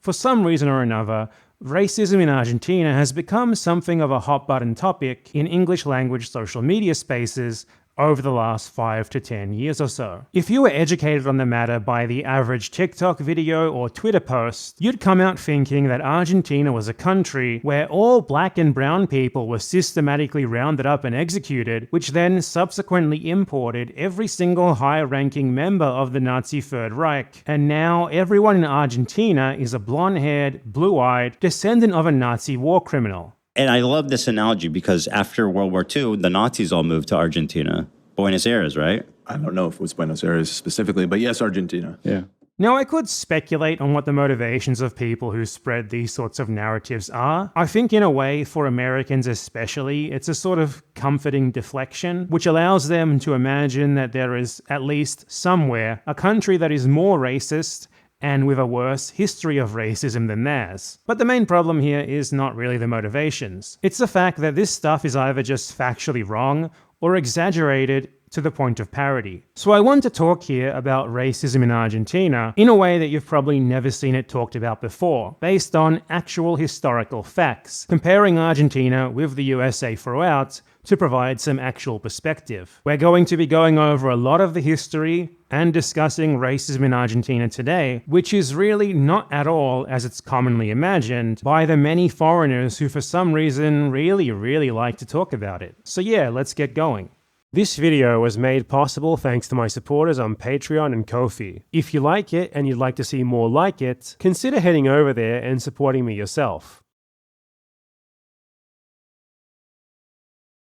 For some reason or another, racism in Argentina has become something of a hot-button topic in English-language social media spaces over the last 5 to 10 years or so. If you were educated on the matter by the average TikTok video or Twitter post, you'd come out thinking that Argentina was a country where all black and brown people were systematically rounded up and executed, which then subsequently imported every single high-ranking member of the Nazi Third Reich, and now everyone in Argentina is a blonde-haired, blue-eyed descendant of a Nazi war criminal. And I love this analogy because after World War II, the Nazis all moved to Argentina. Buenos Aires, right? I don't know if it was Buenos Aires specifically, but yes, Argentina. Yeah. Now, I could speculate on what the motivations of people who spread these sorts of narratives are. I think in a way, for Americans especially, it's a sort of comforting deflection, which allows them to imagine that there is, at least somewhere, a country that is more racist and with a worse history of racism than theirs. But the main problem here is not really the motivations. It's the fact that this stuff is either just factually wrong or exaggerated to the point of parody. So I want to talk here about racism in Argentina in a way that you've probably never seen it talked about before, based on actual historical facts, comparing Argentina with the USA throughout to provide some actual perspective. We're going to be going over a lot of the history and discussing racism in Argentina today, which is really not at all as it's commonly imagined by the many foreigners who for some reason really like to talk about it. So yeah, let's get going. This video was made possible thanks to my supporters on Patreon and Ko-fi. If you like it and you'd like to see more like it, consider heading over there and supporting me yourself.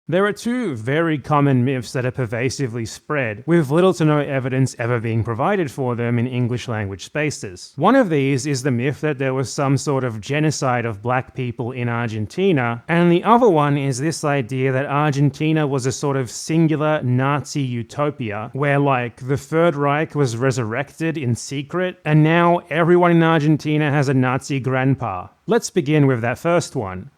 There are two very common myths that are pervasively spread, with little to no evidence ever being provided for them in English language spaces. One of these is the myth that there was some sort of genocide of black people in Argentina, and the other one is this idea that Argentina was a sort of singular Nazi utopia, where like the Third Reich was resurrected in secret, and now everyone in Argentina has a Nazi grandpa. Let's begin with that first one.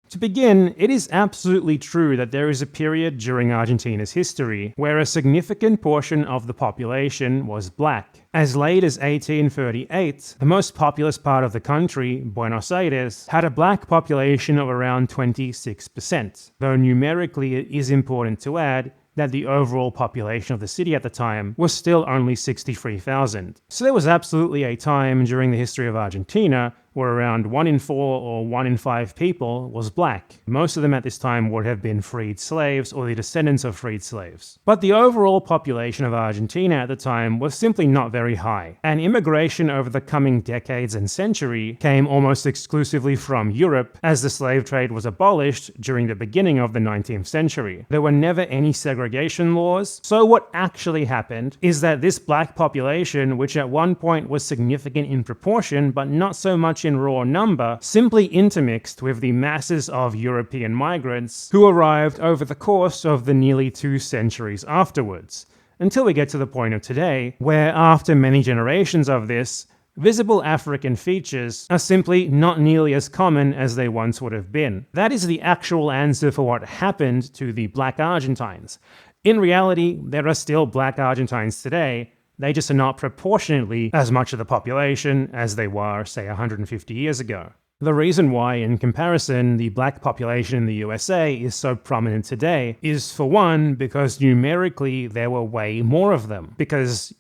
To begin, it is absolutely true that there is a period during Argentina's history where a significant portion of the population was black. As late as 1838, the most populous part of the country, Buenos Aires, had a black population of around 26%, though numerically it is important to add that the overall population of the city at the time was still only 63,000. So there was absolutely a time during the history of Argentina where around 1 in 4 or 1 in 5 people was black. Most of them at this time would have been freed slaves or the descendants of freed slaves. But the overall population of Argentina at the time was simply not very high, and immigration over the coming decades and century came almost exclusively from Europe as the slave trade was abolished during the beginning of the 19th century. There were never any segregation laws, so what actually happened is that this black population, which at one point was significant in proportion but not so much in raw number, simply intermixed with the masses of European migrants who arrived over the course of the nearly 2 centuries afterwards, until we get to the point of today, where after many generations of this, visible African features are simply not nearly as common as they once would have been. That is the actual answer for what happened to the black Argentines. In reality, there are still black Argentines today. They just are not proportionately as much of the population as they were, say, 150 years ago. The reason why, in comparison, the black population in the USA is so prominent today is, for one, because numerically there were way more of them. Because,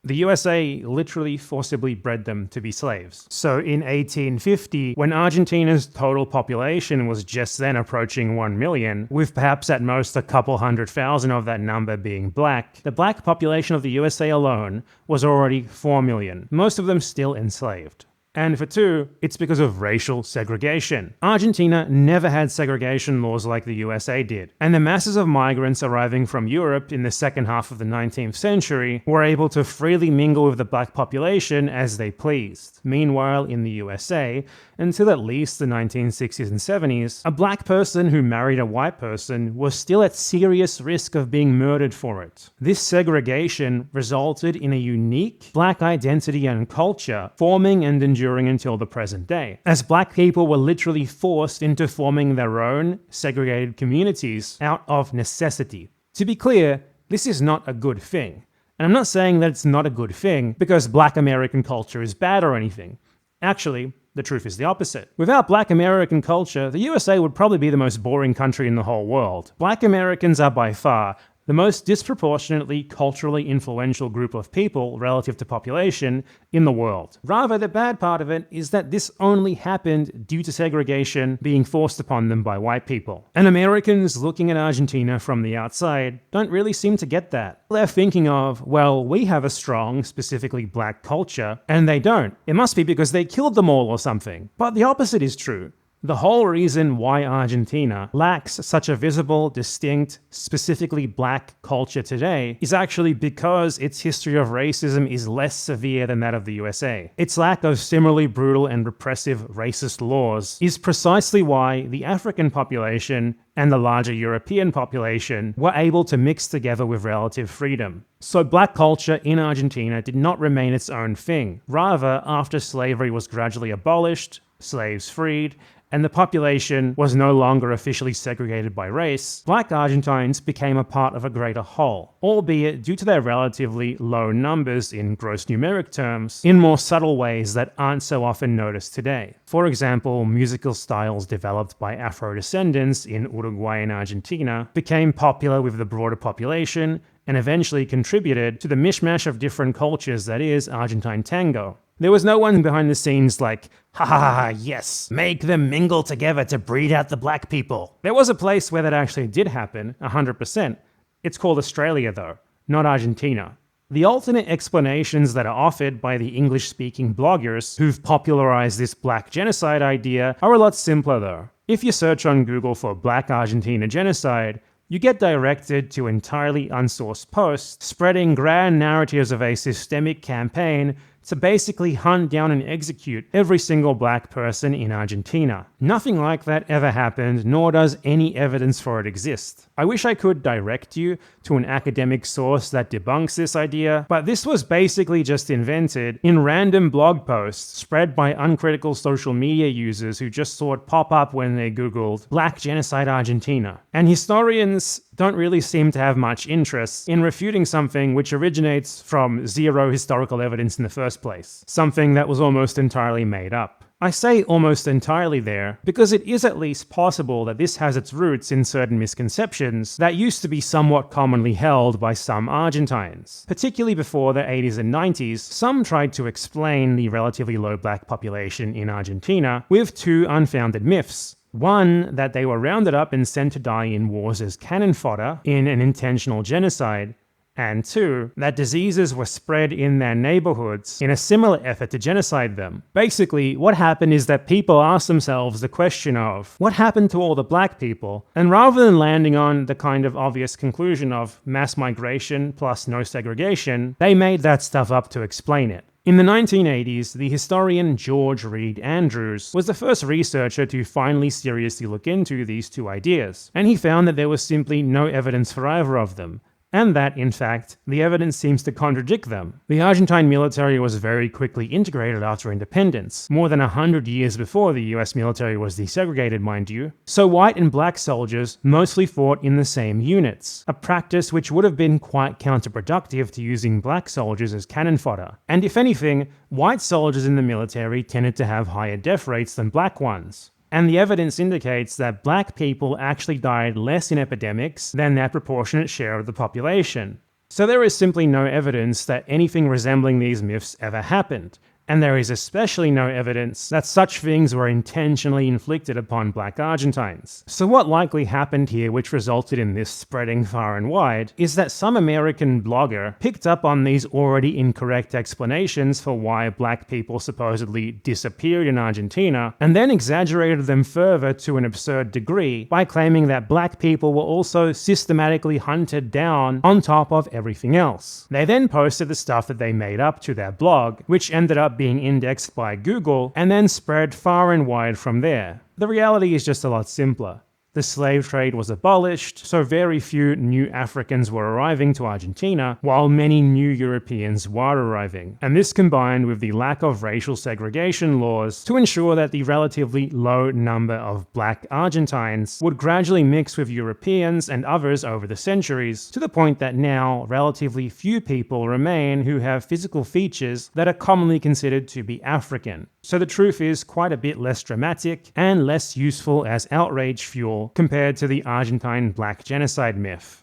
the USA literally forcibly bred them to be slaves. So in 1850, when Argentina's total population was just then approaching 1 million, with perhaps at most a couple 100,000 of that number being black, the black population of the USA alone was already 4 million, most of them still enslaved. And for two, it's because of racial segregation. Argentina never had segregation laws like the USA did, and the masses of migrants arriving from Europe in the second half of the 19th century were able to freely mingle with the black population as they pleased. Meanwhile, in the USA, until at least the 1960s and 70s, a black person who married a white person was still at serious risk of being murdered for it. This segregation resulted in a unique black identity and culture forming and enduring until the present day, as black people were literally forced into forming their own segregated communities out of necessity. To be clear, this is not a good thing. And I'm not saying that it's not a good thing because Black American culture is bad or anything. Actually, the truth is the opposite. Without Black American culture, the USA would probably be the most boring country in the whole world. Black Americans are by far the most disproportionately culturally influential group of people relative to population in the world. Rather, the bad part of it is that this only happened due to segregation being forced upon them by white people. And Americans looking at Argentina from the outside don't really seem to get that. They're thinking of, well, we have a strong, specifically black culture, and they don't. It must be because they killed them all or something. But the opposite is true. The whole reason why Argentina lacks such a visible, distinct, specifically black culture today is actually because its history of racism is less severe than that of the USA. Its lack of similarly brutal and repressive racist laws is precisely why the African population and the larger European population were able to mix together with relative freedom. So black culture in Argentina did not remain its own thing. Rather, after slavery was gradually abolished, slaves freed, and the population was no longer officially segregated by race, black Argentines became a part of a greater whole, albeit due to their relatively low numbers in gross numeric terms, in more subtle ways that aren't so often noticed today. For example, musical styles developed by Afro-descendants in Uruguay and Argentina became popular with the broader population and eventually contributed to the mishmash of different cultures that is Argentine tango. There was no one behind the scenes like, ha ha ha, yes, make them mingle together to breed out the black people. There was a place where that actually did happen, 100%. It's called Australia though, not Argentina. The alternate explanations that are offered by the English-speaking bloggers who've popularized this black genocide idea are a lot simpler though. If you search on Google for Black Argentina Genocide, you get directed to entirely unsourced posts spreading grand narratives of a systemic campaign to basically hunt down and execute every single black person in Argentina. Nothing like that ever happened, nor does any evidence for it exist. I wish I could direct you to an academic source that debunks this idea, but this was basically just invented in random blog posts spread by uncritical social media users who just saw it pop up when they googled Black Genocide Argentina. And historians don't really seem to have much interest in refuting something which originates from zero historical evidence in the first place, something that was almost entirely made up. I say almost entirely there because it is at least possible that this has its roots in certain misconceptions that used to be somewhat commonly held by some Argentines. Particularly before the 80s and 90s, some tried to explain the relatively low black population in Argentina with two unfounded myths. One, that they were rounded up and sent to die in wars as cannon fodder in an intentional genocide, and two, that diseases were spread in their neighborhoods in a similar effort to genocide them. Basically, what happened is that people asked themselves the question of, what happened to all the black people? And rather than landing on the kind of obvious conclusion of mass migration plus no segregation, they made that stuff up to explain it. In the 1980s, the historian George Reed Andrews was the first researcher to finally seriously look into these two ideas, and he found that there was simply no evidence for either of them, and that, in fact, the evidence seems to contradict them. The Argentine military was very quickly integrated after independence, more than 100 years before the US military was desegregated, mind you. So white and black soldiers mostly fought in the same units, a practice which would have been quite counterproductive to using black soldiers as cannon fodder. And if anything, white soldiers in the military tended to have higher death rates than black ones. And the evidence indicates that black people actually died less in epidemics than their proportionate share of the population. So there is simply no evidence that anything resembling these myths ever happened, and there is especially no evidence that such things were intentionally inflicted upon black Argentines. So what likely happened here which resulted in this spreading far and wide is that some American blogger picked up on these already incorrect explanations for why black people supposedly disappeared in Argentina, and then exaggerated them further to an absurd degree by claiming that black people were also systematically hunted down on top of everything else. They then posted the stuff that they made up to their blog, which ended up being indexed by Google and then spread far and wide from there. The reality is just a lot simpler. The slave trade was abolished, so very few new Africans were arriving to Argentina, while many new Europeans were arriving. And this combined with the lack of racial segregation laws to ensure that the relatively low number of black Argentines would gradually mix with Europeans and others over the centuries, to the point that now relatively few people remain who have physical features that are commonly considered to be African. So the truth is quite a bit less dramatic and less useful as outrage fuel compared to the Argentine black genocide myth.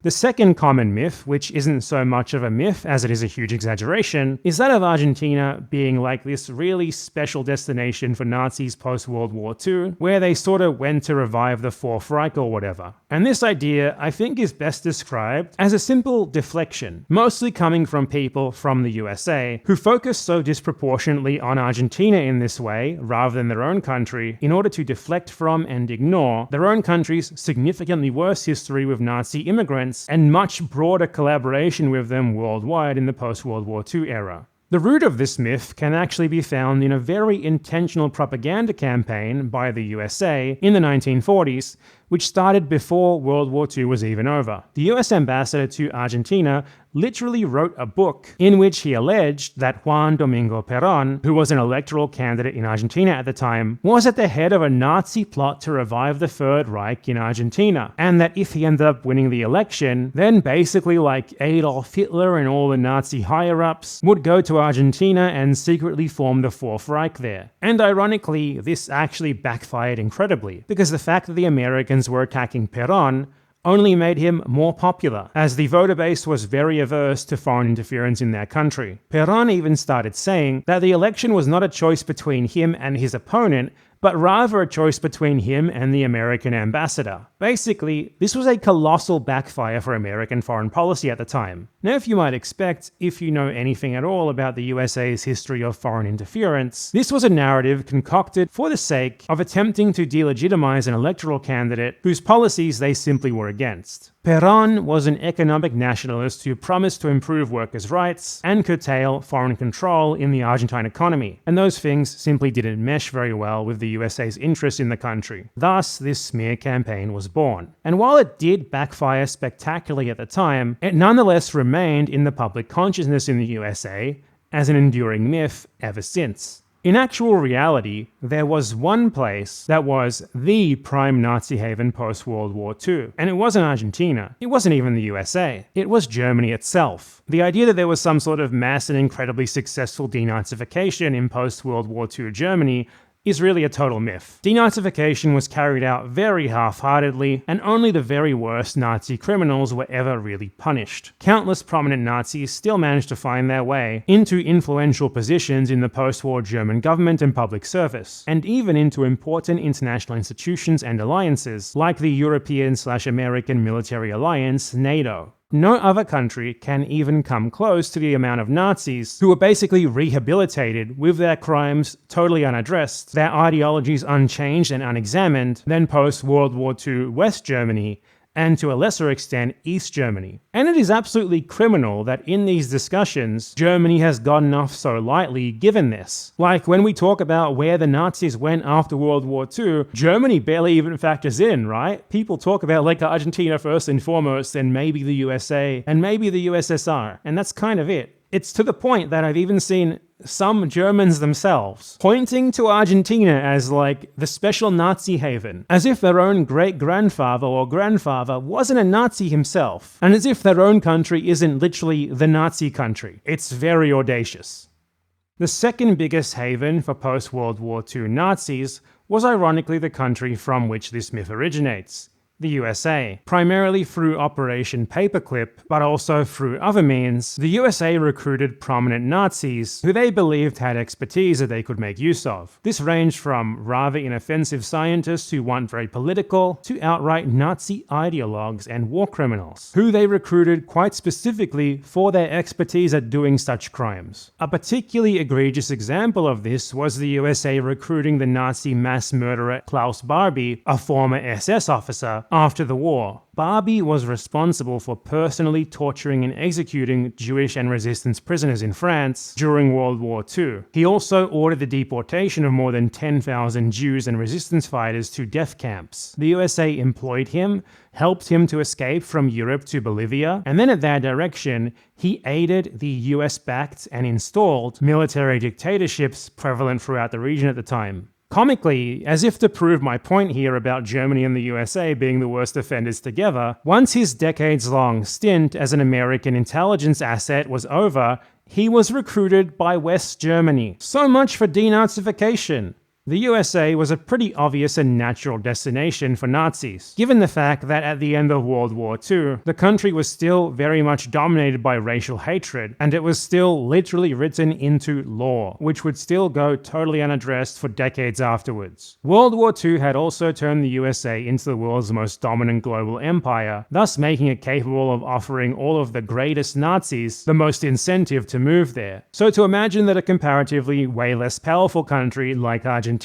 The second common myth, which isn't so much of a myth as it is a huge exaggeration, is that of Argentina being like this really special destination for Nazis post-World War II, where they sort of went to revive the Fourth Reich or whatever. And this idea, I think, is best described as a simple deflection, mostly coming from people from the USA, who focus so disproportionately on Argentina in this way, rather than their own country, in order to deflect from and ignore their own country's significantly worse history with Nazi immigrants and much broader collaboration with them worldwide in the post-World War II era. The root of this myth can actually be found in a very intentional propaganda campaign by the USA in the 1940s, which started before World War II was even over. The US ambassador to Argentina literally wrote a book in which he alleged that Juan Domingo Perón, who was an electoral candidate in Argentina at the time, was at the head of a Nazi plot to revive the Third Reich in Argentina, and that if he ended up winning the election, then basically like Adolf Hitler and all the Nazi higher-ups would go to Argentina and secretly form the Fourth Reich there. And ironically, this actually backfired incredibly, because the fact that the Americans were attacking Perón only made him more popular, as the voter base was very averse to foreign interference in their country. Perón even started saying that the election was not a choice between him and his opponent, but rather a choice between him and the American ambassador. Basically, this was a colossal backfire for American foreign policy at the time. Now, if you might expect, if you know anything at all about the USA's history of foreign interference, this was a narrative concocted for the sake of attempting to delegitimize an electoral candidate whose policies they simply were against. Perón was an economic nationalist who promised to improve workers' rights and curtail foreign control in the Argentine economy, and those things simply didn't mesh very well with the USA's interest in the country. Thus, this smear campaign was born. And while it did backfire spectacularly at the time, it nonetheless remained in the public consciousness in the USA as an enduring myth ever since. In actual reality, there was one place that was the prime Nazi haven post-World War II, and it wasn't Argentina. It wasn't even the USA. It was Germany itself. The idea that there was some sort of mass and incredibly successful denazification in post-World War II Germany is really a total myth. Denazification was carried out very half-heartedly, and only the very worst Nazi criminals were ever really punished. Countless prominent Nazis still managed to find their way into influential positions in the post-war German government and public service, and even into important international institutions and alliances, like the European/American military alliance, NATO. No other country can even come close to the amount of Nazis who were basically rehabilitated with their crimes totally unaddressed, their ideologies unchanged and unexamined, than post-World War II West Germany, and to a lesser extent, East Germany. And it is absolutely criminal that in these discussions, Germany has gotten off so lightly given this. Like when we talk about where the Nazis went after World War II, Germany barely even factors in, right? People talk about like Argentina first and foremost, and maybe the USA, and maybe the USSR, and that's kind of it. It's to the point that I've even seen some Germans themselves pointing to Argentina as like the special Nazi haven, as if their own great-grandfather or grandfather wasn't a Nazi himself, and as if their own country isn't literally the Nazi country. It's very audacious. The second biggest haven for post-World War II Nazis was ironically the country from which this myth originates, the USA. Primarily through Operation Paperclip, but also through other means, the USA recruited prominent Nazis who they believed had expertise that they could make use of. This ranged from rather inoffensive scientists who weren't very political, to outright Nazi ideologues and war criminals, who they recruited quite specifically for their expertise at doing such crimes. A particularly egregious example of this was the USA recruiting the Nazi mass murderer Klaus Barbie, a former SS officer, after the war, Barbie was responsible for personally torturing and executing Jewish and resistance prisoners in France during World War II. He also ordered the deportation of more than 10,000 Jews and resistance fighters to death camps. The USA employed him, helped him to escape from Europe to Bolivia, and then at their direction, he aided the US-backed and installed military dictatorships prevalent throughout the region at the time. Comically, as if to prove my point here about Germany and the USA being the worst offenders together, once his decades-long stint as an American intelligence asset was over, he was recruited by West Germany. So much for denazification. The USA was a pretty obvious and natural destination for Nazis, given the fact that at the end of World War II, the country was still very much dominated by racial hatred, and it was still literally written into law, which would still go totally unaddressed for decades afterwards. World War II had also turned the USA into the world's most dominant global empire, thus making it capable of offering all of the greatest Nazis the most incentive to move there. So to imagine that a comparatively way less powerful country like Argentina,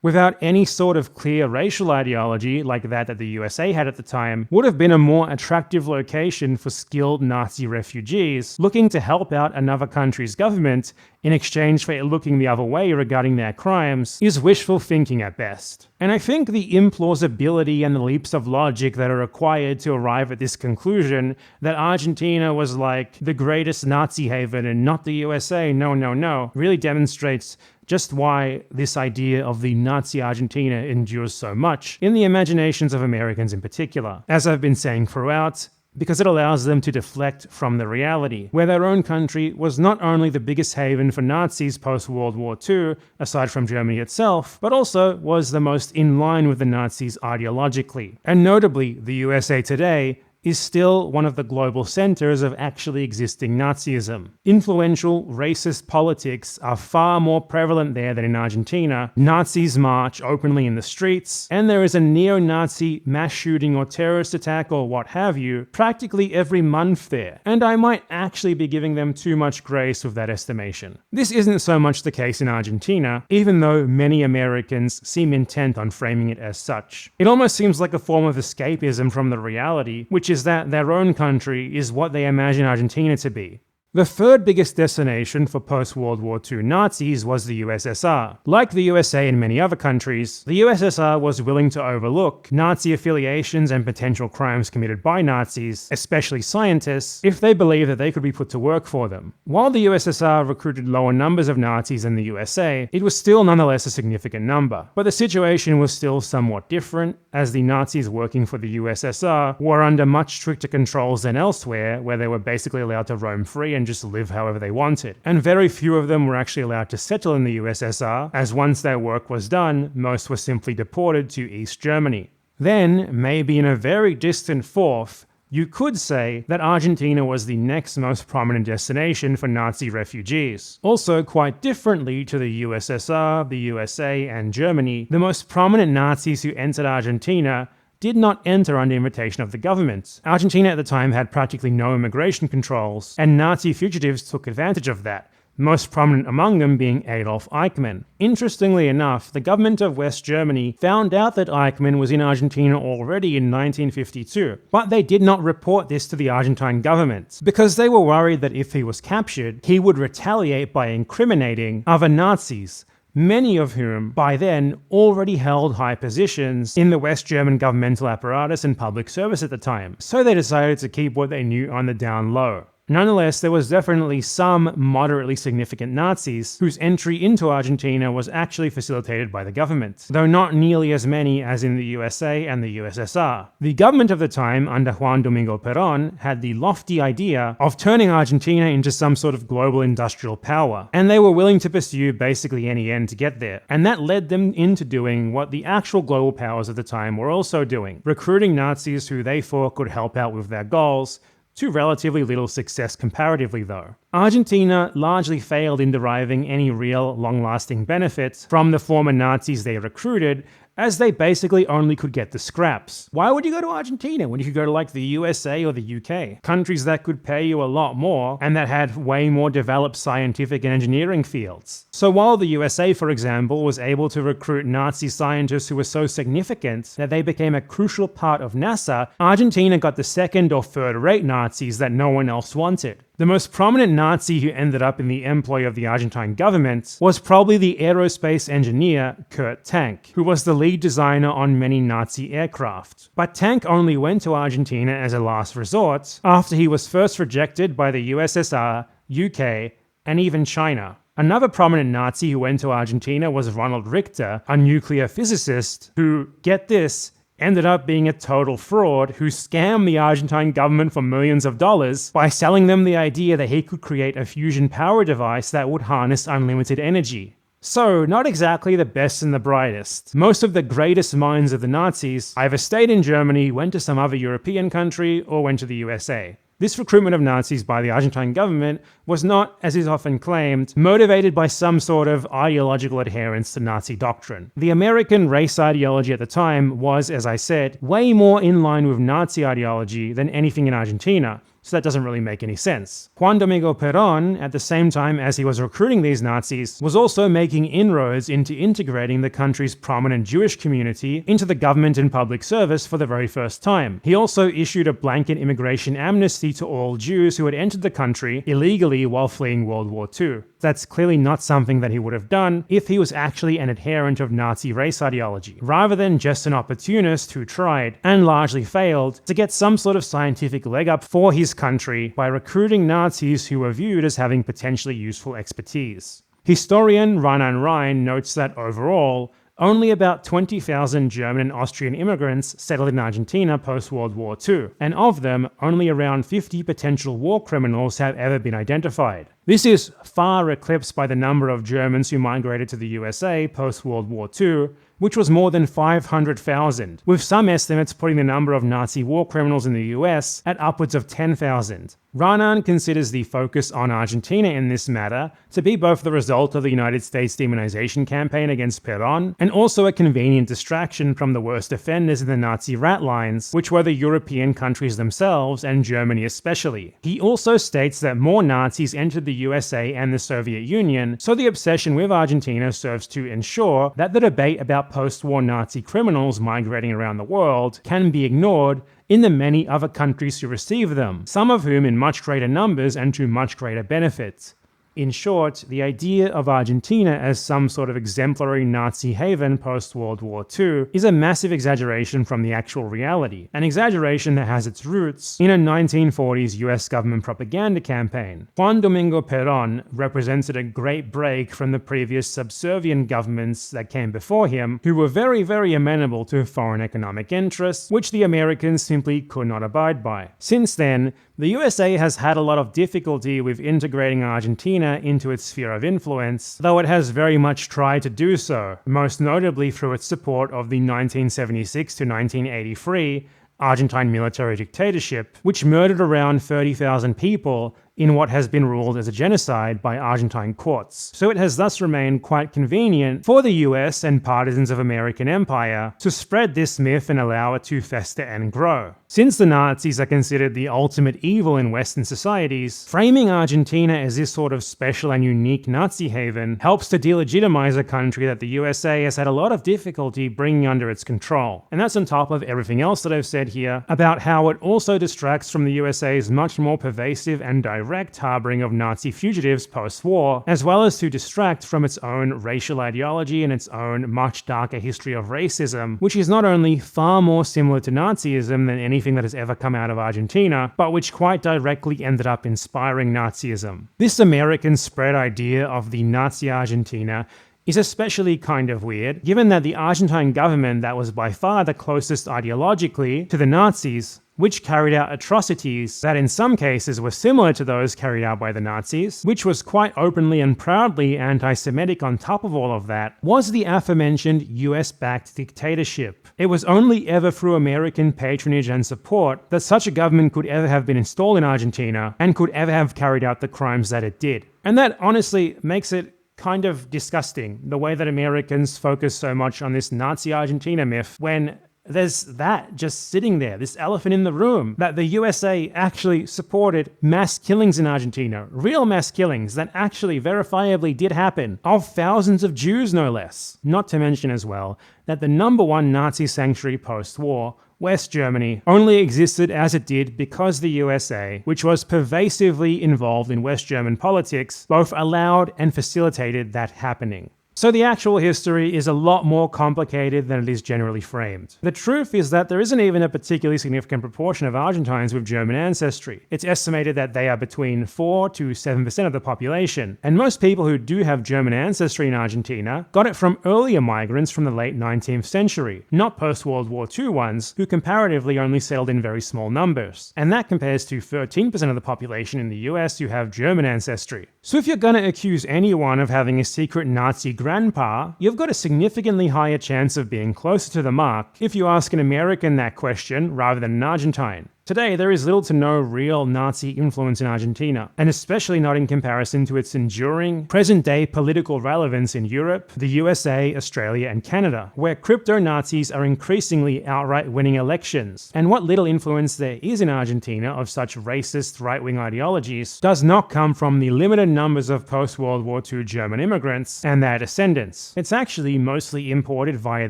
without any sort of clear racial ideology like that the USA had at the time, would have been a more attractive location for skilled Nazi refugees looking to help out another country's government in exchange for it looking the other way regarding their crimes, is wishful thinking at best. And I think the implausibility and the leaps of logic that are required to arrive at this conclusion that Argentina was like the greatest Nazi haven and not the USA, no, really demonstrates just why this idea of the Nazi Argentina endures so much in the imaginations of Americans in particular. As I've been saying throughout, because it allows them to deflect from the reality, where their own country was not only the biggest haven for Nazis post-World War II, aside from Germany itself, but also was the most in line with the Nazis ideologically. And notably, the USA today is still one of the global centers of actually existing Nazism. Influential racist politics are far more prevalent there than in Argentina. Nazis march openly in the streets, and there is a neo-Nazi mass shooting or terrorist attack or what have you practically every month there, and I might actually be giving them too much grace with that estimation. This isn't so much the case in Argentina, even though many Americans seem intent on framing it as such. It almost seems like a form of escapism from the reality, which is that their own country is what they imagine Argentina to be. The third biggest destination for post-World War II Nazis was the USSR. Like the USA and many other countries, the USSR was willing to overlook Nazi affiliations and potential crimes committed by Nazis, especially scientists, if they believed that they could be put to work for them. While the USSR recruited lower numbers of Nazis than the USA, it was still nonetheless a significant number. But the situation was still somewhat different, as the Nazis working for the USSR were under much stricter controls than elsewhere, where they were basically allowed to roam free and just live however they wanted. And very few of them were actually allowed to settle in the USSR, as once their work was done, most were simply deported to East Germany. Then, maybe in a very distant fourth, you could say that Argentina was the next most prominent destination for Nazi refugees. Also, quite differently to the USSR, the USA, and Germany, the most prominent Nazis who entered Argentina did not enter under invitation of the government. Argentina at the time had practically no immigration controls, and Nazi fugitives took advantage of that, most prominent among them being Adolf Eichmann. Interestingly enough, the government of West Germany found out that Eichmann was in Argentina already in 1952, but they did not report this to the Argentine government, because they were worried that if he was captured, he would retaliate by incriminating other Nazis, many of whom, by then, already held high positions in the West German governmental apparatus and public service at the time, so they decided to keep what they knew on the down low. Nonetheless, there was definitely some moderately significant Nazis whose entry into Argentina was actually facilitated by the government, though not nearly as many as in the USA and the USSR. The government of the time, under Juan Domingo Perón, had the lofty idea of turning Argentina into some sort of global industrial power, and they were willing to pursue basically any end to get there. And that led them into doing what the actual global powers of the time were also doing, recruiting Nazis who they thought could help out with their goals, to relatively little success comparatively though. Argentina largely failed in deriving any real long-lasting benefits from the former Nazis they recruited, as they basically only could get the scraps. Why would you go to Argentina when you could go to like the USA or the UK? Countries that could pay you a lot more and that had way more developed scientific and engineering fields. So while the USA, for example, was able to recruit Nazi scientists who were so significant that they became a crucial part of NASA, Argentina got the second or third-rate Nazis that no one else wanted. The most prominent Nazi who ended up in the employ of the Argentine government was probably the aerospace engineer Kurt Tank, who was the lead designer on many Nazi aircraft. But Tank only went to Argentina as a last resort after he was first rejected by the USSR, UK, and even China. Another prominent Nazi who went to Argentina was Ronald Richter, a nuclear physicist who, get this, ended up being a total fraud who scammed the Argentine government for millions of dollars by selling them the idea that he could create a fusion power device that would harness unlimited energy. So, not exactly the best and the brightest. Most of the greatest minds of the Nazis either stayed in Germany, went to some other European country, or went to the USA. This recruitment of Nazis by the Argentine government was not, as is often claimed, motivated by some sort of ideological adherence to Nazi doctrine. The American race ideology at the time was, as I said, way more in line with Nazi ideology than anything in Argentina, so that doesn't really make any sense. Juan Domingo Perón, at the same time as he was recruiting these Nazis, was also making inroads into integrating the country's prominent Jewish community into the government and public service for the very first time. He also issued a blanket immigration amnesty to all Jews who had entered the country illegally while fleeing World War II. That's clearly not something that he would have done if he was actually an adherent of Nazi race ideology, rather than just an opportunist who tried, and largely failed, to get some sort of scientific leg up for his country by recruiting Nazis who were viewed as having potentially useful expertise. Historian Renan Rhine notes that overall, only about 20,000 German and Austrian immigrants settled in Argentina post-World War II, and of them, only around 50 potential war criminals have ever been identified. This is far eclipsed by the number of Germans who migrated to the USA post-World War II, which was more than 500,000, with some estimates putting the number of Nazi war criminals in the US at upwards of 10,000. Renan considers the focus on Argentina in this matter to be both the result of the United States demonization campaign against Perón, and also a convenient distraction from the worst offenders in the Nazi rat lines, which were the European countries themselves, and Germany especially. He also states that more Nazis entered the USA and the Soviet Union, so the obsession with Argentina serves to ensure that the debate about post-war Nazi criminals migrating around the world can be ignored in the many other countries who receive them, some of whom in much greater numbers and to much greater benefit. In short, the idea of Argentina as some sort of exemplary Nazi haven post-World War II is a massive exaggeration from the actual reality, an exaggeration that has its roots in a 1940s US government propaganda campaign. Juan Domingo Perón represented a great break from the previous subservient governments that came before him, who were very, very amenable to foreign economic interests, which the Americans simply could not abide by. Since then, the USA has had a lot of difficulty with integrating Argentina into its sphere of influence, though it has very much tried to do so, most notably through its support of the 1976 to 1983 Argentine military dictatorship, which murdered around 30,000 people in what has been ruled as a genocide by Argentine courts. So it has thus remained quite convenient for the US and partisans of American empire to spread this myth and allow it to fester and grow. Since the Nazis are considered the ultimate evil in Western societies, framing Argentina as this sort of special and unique Nazi haven helps to delegitimize a country that the USA has had a lot of difficulty bringing under its control. And that's on top of everything else that I've said here about how it also distracts from the USA's much more pervasive and direct harboring of Nazi fugitives post-war, as well as to distract from its own racial ideology and its own much darker history of racism, which is not only far more similar to Nazism than anything that has ever come out of Argentina, but which quite directly ended up inspiring Nazism. This American spread idea of the Nazi Argentina is especially kind of weird, given that the Argentine government that was by far the closest ideologically to the Nazis, which carried out atrocities that in some cases were similar to those carried out by the Nazis, which was quite openly and proudly anti-Semitic on top of all of that, was the aforementioned US-backed dictatorship. It was only ever through American patronage and support that such a government could ever have been installed in Argentina and could ever have carried out the crimes that it did. And that honestly makes it kind of disgusting, the way that Americans focus so much on this Nazi Argentina myth when there's that just sitting there, this elephant in the room, that the USA actually supported mass killings in Argentina, real mass killings that actually verifiably did happen, of thousands of Jews no less. Not to mention as well that the number one Nazi sanctuary post-war, West Germany, only existed as it did because the USA, which was pervasively involved in West German politics, both allowed and facilitated that happening. So the actual history is a lot more complicated than it is generally framed. The truth is that there isn't even a particularly significant proportion of Argentines with German ancestry. It's estimated that they are between 4 to 7% of the population, and most people who do have German ancestry in Argentina got it from earlier migrants from the late 19th century, not post-World War II ones, who comparatively only settled in very small numbers. And that compares to 13% of the population in the US who have German ancestry. So if you're gonna accuse anyone of having a secret Nazi grandpa, you've got a significantly higher chance of being closer to the mark if you ask an American that question rather than an Argentine. Today, there is little to no real Nazi influence in Argentina, and especially not in comparison to its enduring, present-day political relevance in Europe, the USA, Australia, and Canada, where crypto-Nazis are increasingly outright winning elections. And what little influence there is in Argentina of such racist right-wing ideologies does not come from the limited numbers of post-World War II German immigrants and their descendants. It's actually mostly imported via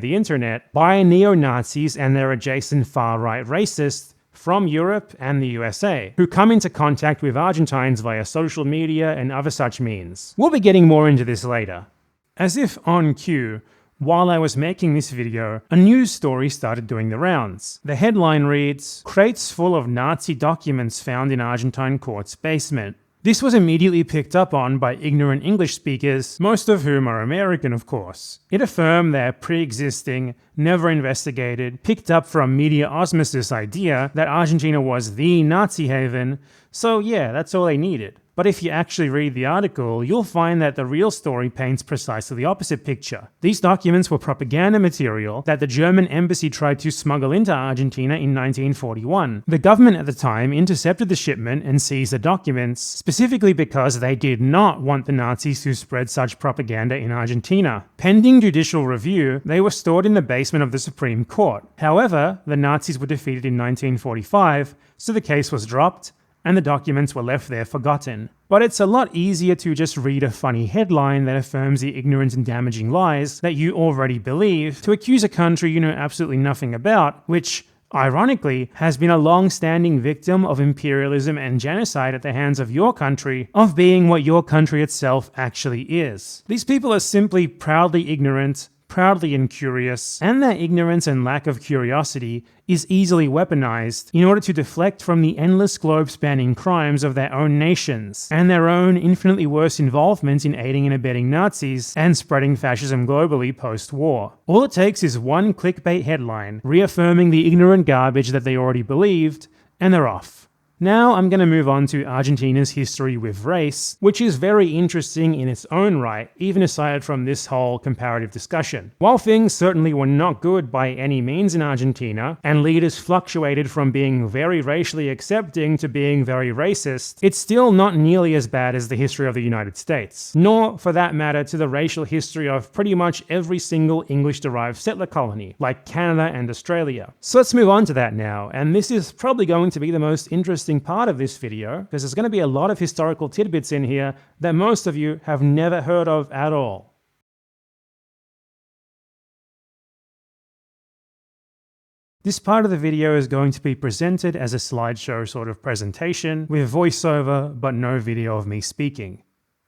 the internet by neo-Nazis and their adjacent far-right racists from Europe and the USA, who come into contact with Argentines via social media and other such means. We'll be getting more into this later. As if on cue, while I was making this video, a news story started doing the rounds. The headline reads, "Crates full of Nazi documents found in Argentine court's basement." This was immediately picked up on by ignorant English speakers, most of whom are American, of course. It affirmed their pre-existing, never investigated, picked up from media osmosis idea that Argentina was the Nazi haven, so yeah, that's all they needed. But if you actually read the article, you'll find that the real story paints precisely the opposite picture. These documents were propaganda material that the German embassy tried to smuggle into Argentina in 1941. The government at the time intercepted the shipment and seized the documents, specifically because they did not want the Nazis to spread such propaganda in Argentina. Pending judicial review, they were stored in the basement of the Supreme Court. However, the Nazis were defeated in 1945, so the case was dropped, and the documents were left there forgotten. But it's a lot easier to just read a funny headline that affirms the ignorant and damaging lies that you already believe, to accuse a country you know absolutely nothing about, which, ironically, has been a long-standing victim of imperialism and genocide at the hands of your country, of being what your country itself actually is. These people are simply proudly ignorant, proudly incurious, and their ignorance and lack of curiosity is easily weaponized in order to deflect from the endless globe-spanning crimes of their own nations, and their own infinitely worse involvement in aiding and abetting Nazis and spreading fascism globally post-war. All it takes is one clickbait headline, reaffirming the ignorant garbage that they already believed, and they're off. Now I'm going to move on to Argentina's history with race, which is very interesting in its own right, even aside from this whole comparative discussion. While things certainly were not good by any means in Argentina, and leaders fluctuated from being very racially accepting to being very racist, it's still not nearly as bad as the history of the United States, nor, for that matter, to the racial history of pretty much every single English-derived settler colony, like Canada and Australia. So let's move on to that now, and this is probably going to be the most interesting part of this video, because there's going to be a lot of historical tidbits in here that most of you have never heard of at all. This part of the video is going to be presented as a slideshow sort of presentation, with voiceover but no video of me speaking.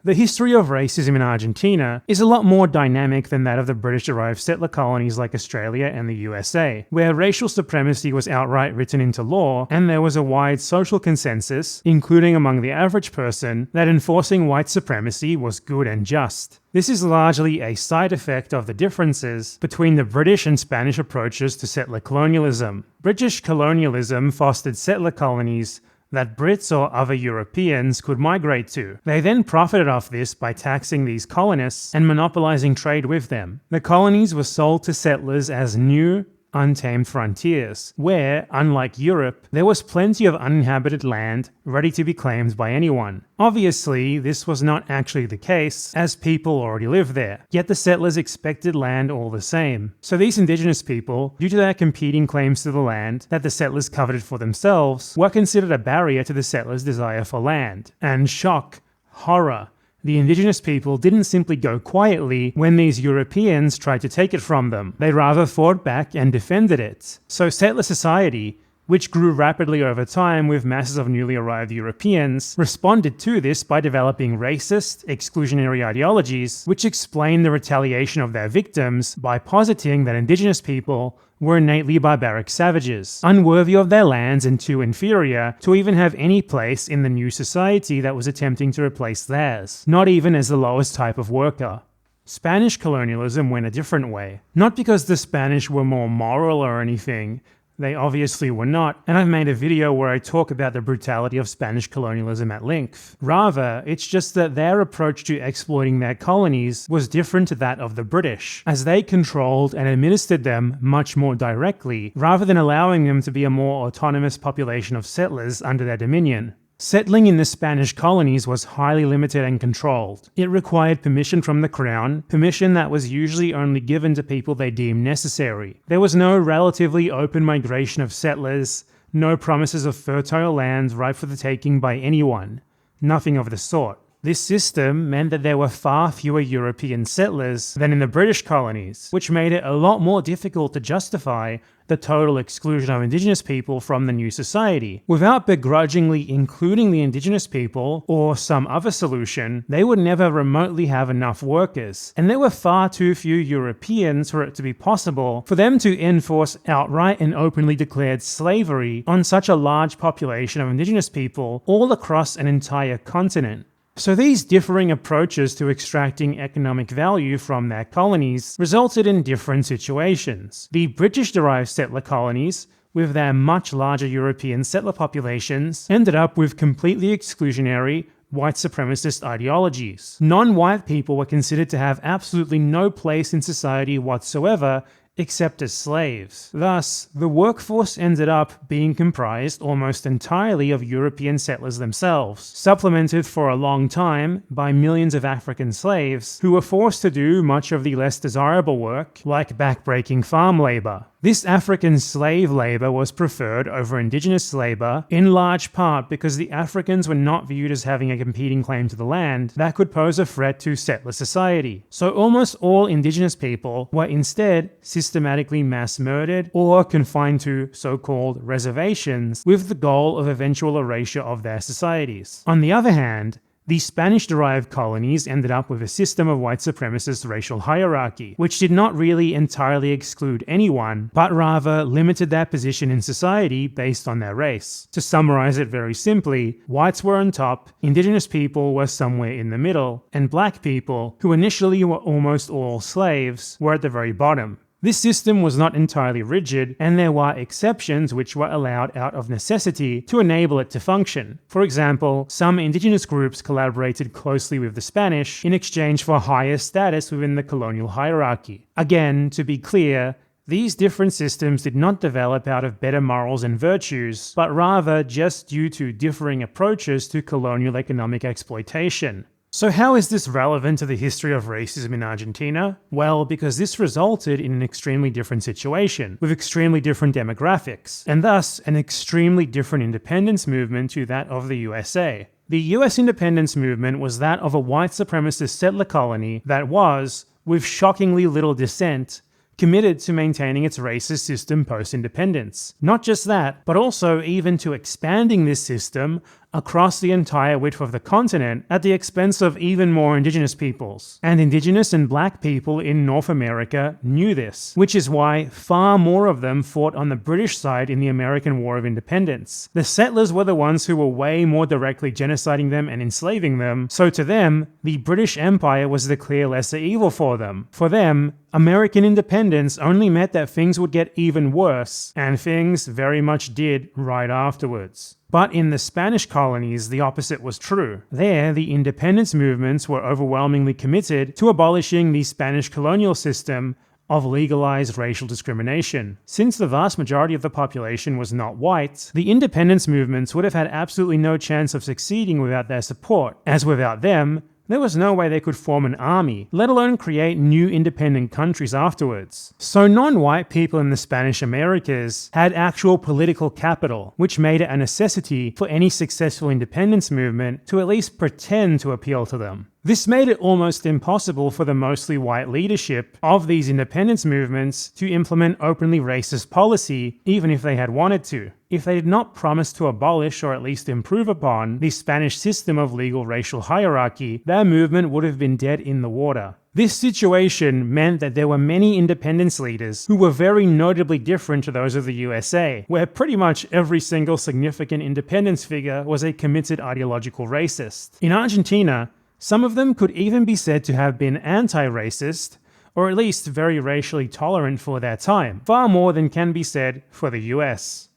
The history of racism in Argentina is a lot more dynamic than that of the British-derived settler colonies like Australia and the USA, where racial supremacy was outright written into law, and there was a wide social consensus, including among the average person, that enforcing white supremacy was good and just. This is largely a side effect of the differences between the British and Spanish approaches to settler colonialism. British colonialism fostered settler colonies that Brits or other Europeans could migrate to. They then profited off this by taxing these colonists and monopolizing trade with them. The colonies were sold to settlers as new, untamed frontiers, where, unlike Europe, there was plenty of uninhabited land ready to be claimed by anyone. Obviously, this was not actually the case, as people already lived there, yet the settlers expected land all the same. So these indigenous people, due to their competing claims to the land that the settlers coveted for themselves, were considered a barrier to the settlers' desire for land. And shock, horror, the indigenous people didn't simply go quietly when these Europeans tried to take it from them. They rather fought back and defended it. So settler society, which grew rapidly over time with masses of newly arrived Europeans, responded to this by developing racist, exclusionary ideologies, which explained the retaliation of their victims by positing that indigenous people were innately barbaric savages, unworthy of their lands and too inferior to even have any place in the new society that was attempting to replace theirs, not even as the lowest type of worker. Spanish colonialism went a different way. Not because the Spanish were more moral or anything, they obviously were not, and I've made a video where I talk about the brutality of Spanish colonialism at length. Rather, it's just that their approach to exploiting their colonies was different to that of the British, as they controlled and administered them much more directly, rather than allowing them to be a more autonomous population of settlers under their dominion. Settling in the Spanish colonies was highly limited and controlled. It required permission from the crown, permission that was usually only given to people they deemed necessary. There was no relatively open migration of settlers, no promises of fertile lands ripe for the taking by anyone. Nothing of the sort. This system meant that there were far fewer European settlers than in the British colonies, which made it a lot more difficult to justify the total exclusion of indigenous people from the new society. Without begrudgingly including the indigenous people, or some other solution, they would never remotely have enough workers, and there were far too few Europeans for it to be possible for them to enforce outright and openly declared slavery on such a large population of indigenous people all across an entire continent. So these differing approaches to extracting economic value from their colonies resulted in different situations. The British-derived settler colonies, with their much larger European settler populations, ended up with completely exclusionary, white supremacist ideologies. Non-white people were considered to have absolutely no place in society whatsoever, except as slaves. Thus, the workforce ended up being comprised almost entirely of European settlers themselves, supplemented for a long time by millions of African slaves who were forced to do much of the less desirable work, like backbreaking farm labor. This African slave labor was preferred over indigenous labor, in large part because the Africans were not viewed as having a competing claim to the land that could pose a threat to settler society. So almost all indigenous people were instead systematically mass murdered or confined to so-called reservations with the goal of eventual erasure of their societies. On the other hand, the Spanish-derived colonies ended up with a system of white supremacist racial hierarchy, which did not really entirely exclude anyone, but rather limited their position in society based on their race. To summarize it very simply, whites were on top, indigenous people were somewhere in the middle, and black people, who initially were almost all slaves, were at the very bottom. This system was not entirely rigid, and there were exceptions which were allowed out of necessity to enable it to function. For example, some indigenous groups collaborated closely with the Spanish in exchange for higher status within the colonial hierarchy. Again, to be clear, these different systems did not develop out of better morals and virtues, but rather just due to differing approaches to colonial economic exploitation. So how is this relevant to the history of racism in Argentina? Well, because this resulted in an extremely different situation, with extremely different demographics, and thus an extremely different independence movement to that of the USA. The US independence movement was that of a white supremacist settler colony that was, with shockingly little dissent, committed to maintaining its racist system post-independence. Not just that, but also even to expanding this system across the entire width of the continent at the expense of even more indigenous peoples. And indigenous and black people in North America knew this, which is why far more of them fought on the British side in the American War of Independence. The settlers were the ones who were way more directly genociding them and enslaving them, so to them, the British Empire was the clear lesser evil for them. For them, American independence only meant that things would get even worse, and things very much did right afterwards. But in the Spanish colonies, the opposite was true. There, the independence movements were overwhelmingly committed to abolishing the Spanish colonial system of legalized racial discrimination. Since the vast majority of the population was not white, the independence movements would have had absolutely no chance of succeeding without their support, as without them, there was no way they could form an army, let alone create new independent countries afterwards. So non-white people in the Spanish Americas had actual political capital, which made it a necessity for any successful independence movement to at least pretend to appeal to them. This made it almost impossible for the mostly white leadership of these independence movements to implement openly racist policy, even if they had wanted to. If they did not promise to abolish or at least improve upon the Spanish system of legal racial hierarchy, their movement would have been dead in the water. This situation meant that there were many independence leaders who were very notably different to those of the USA, where pretty much every single significant independence figure was a committed ideological racist. In Argentina, some of them could even be said to have been anti-racist, or at least very racially tolerant for their time, far more than can be said for the US.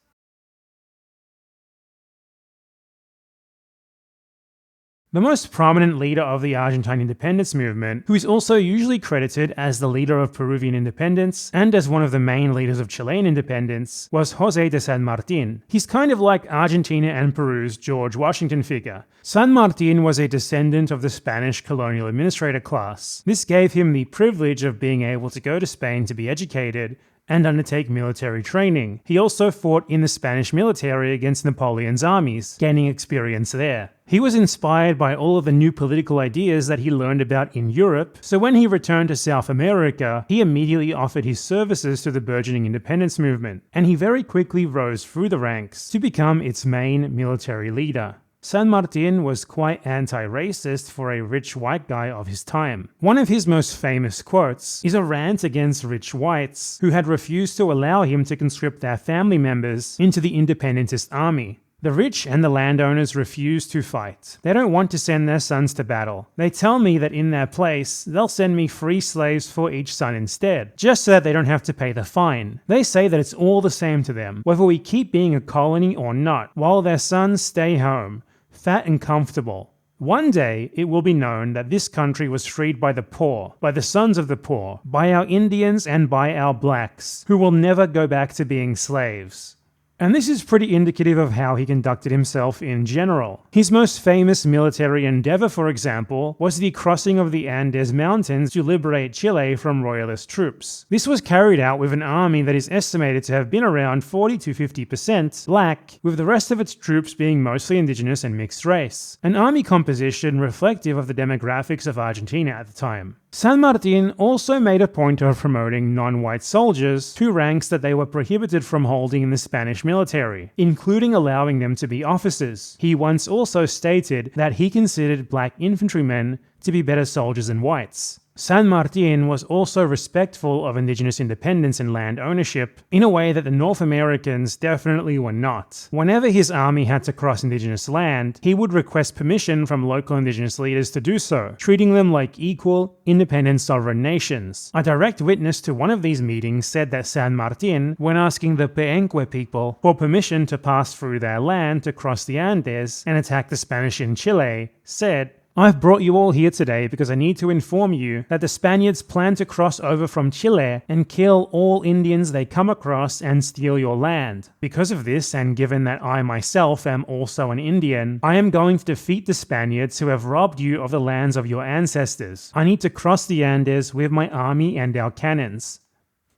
The most prominent leader of the Argentine independence movement, who is also usually credited as the leader of Peruvian independence and as one of the main leaders of Chilean independence, was José de San Martín. He's kind of like Argentina and Peru's George Washington figure. San Martín was a descendant of the Spanish colonial administrator class. This gave him the privilege of being able to go to Spain to be educated and undertake military training. He also fought in the Spanish military against Napoleon's armies, gaining experience there. He was inspired by all of the new political ideas that he learned about in Europe, so when he returned to South America, he immediately offered his services to the burgeoning independence movement, and he very quickly rose through the ranks to become its main military leader. San Martín was quite anti-racist for a rich white guy of his time. One of his most famous quotes is a rant against rich whites who had refused to allow him to conscript their family members into the independentist army. The rich and the landowners refuse to fight. They don't want to send their sons to battle. They tell me that in their place, they'll send me free slaves for each son instead, just so that they don't have to pay the fine. They say that it's all the same to them, whether we keep being a colony or not, while their sons stay home, fat and comfortable. One day, it will be known that this country was freed by the poor, by the sons of the poor, by our Indians and by our blacks, who will never go back to being slaves. And this is pretty indicative of how he conducted himself in general. His most famous military endeavor, for example, was the crossing of the Andes Mountains to liberate Chile from royalist troops. This was carried out with an army that is estimated to have been around 40 to 50% black, with the rest of its troops being mostly indigenous and mixed race. An army composition reflective of the demographics of Argentina at the time. San Martín also made a point of promoting non-white soldiers to ranks that they were prohibited from holding in the Spanish military, including allowing them to be officers. He once also stated that he considered black infantrymen to be better soldiers than whites. San Martín was also respectful of indigenous independence and land ownership in a way that the North Americans definitely were not. Whenever his army had to cross indigenous land, he would request permission from local indigenous leaders to do so, treating them like equal, independent sovereign nations. A direct witness to one of these meetings said that San Martín, when asking the Pehuenche people for permission to pass through their land to cross the Andes and attack the Spanish in Chile, said, "I've brought you all here today because I need to inform you that the Spaniards plan to cross over from Chile and kill all Indians they come across and steal your land. Because of this, and given that I myself am also an Indian, I am going to defeat the Spaniards who have robbed you of the lands of your ancestors. I need to cross the Andes with my army and our cannons."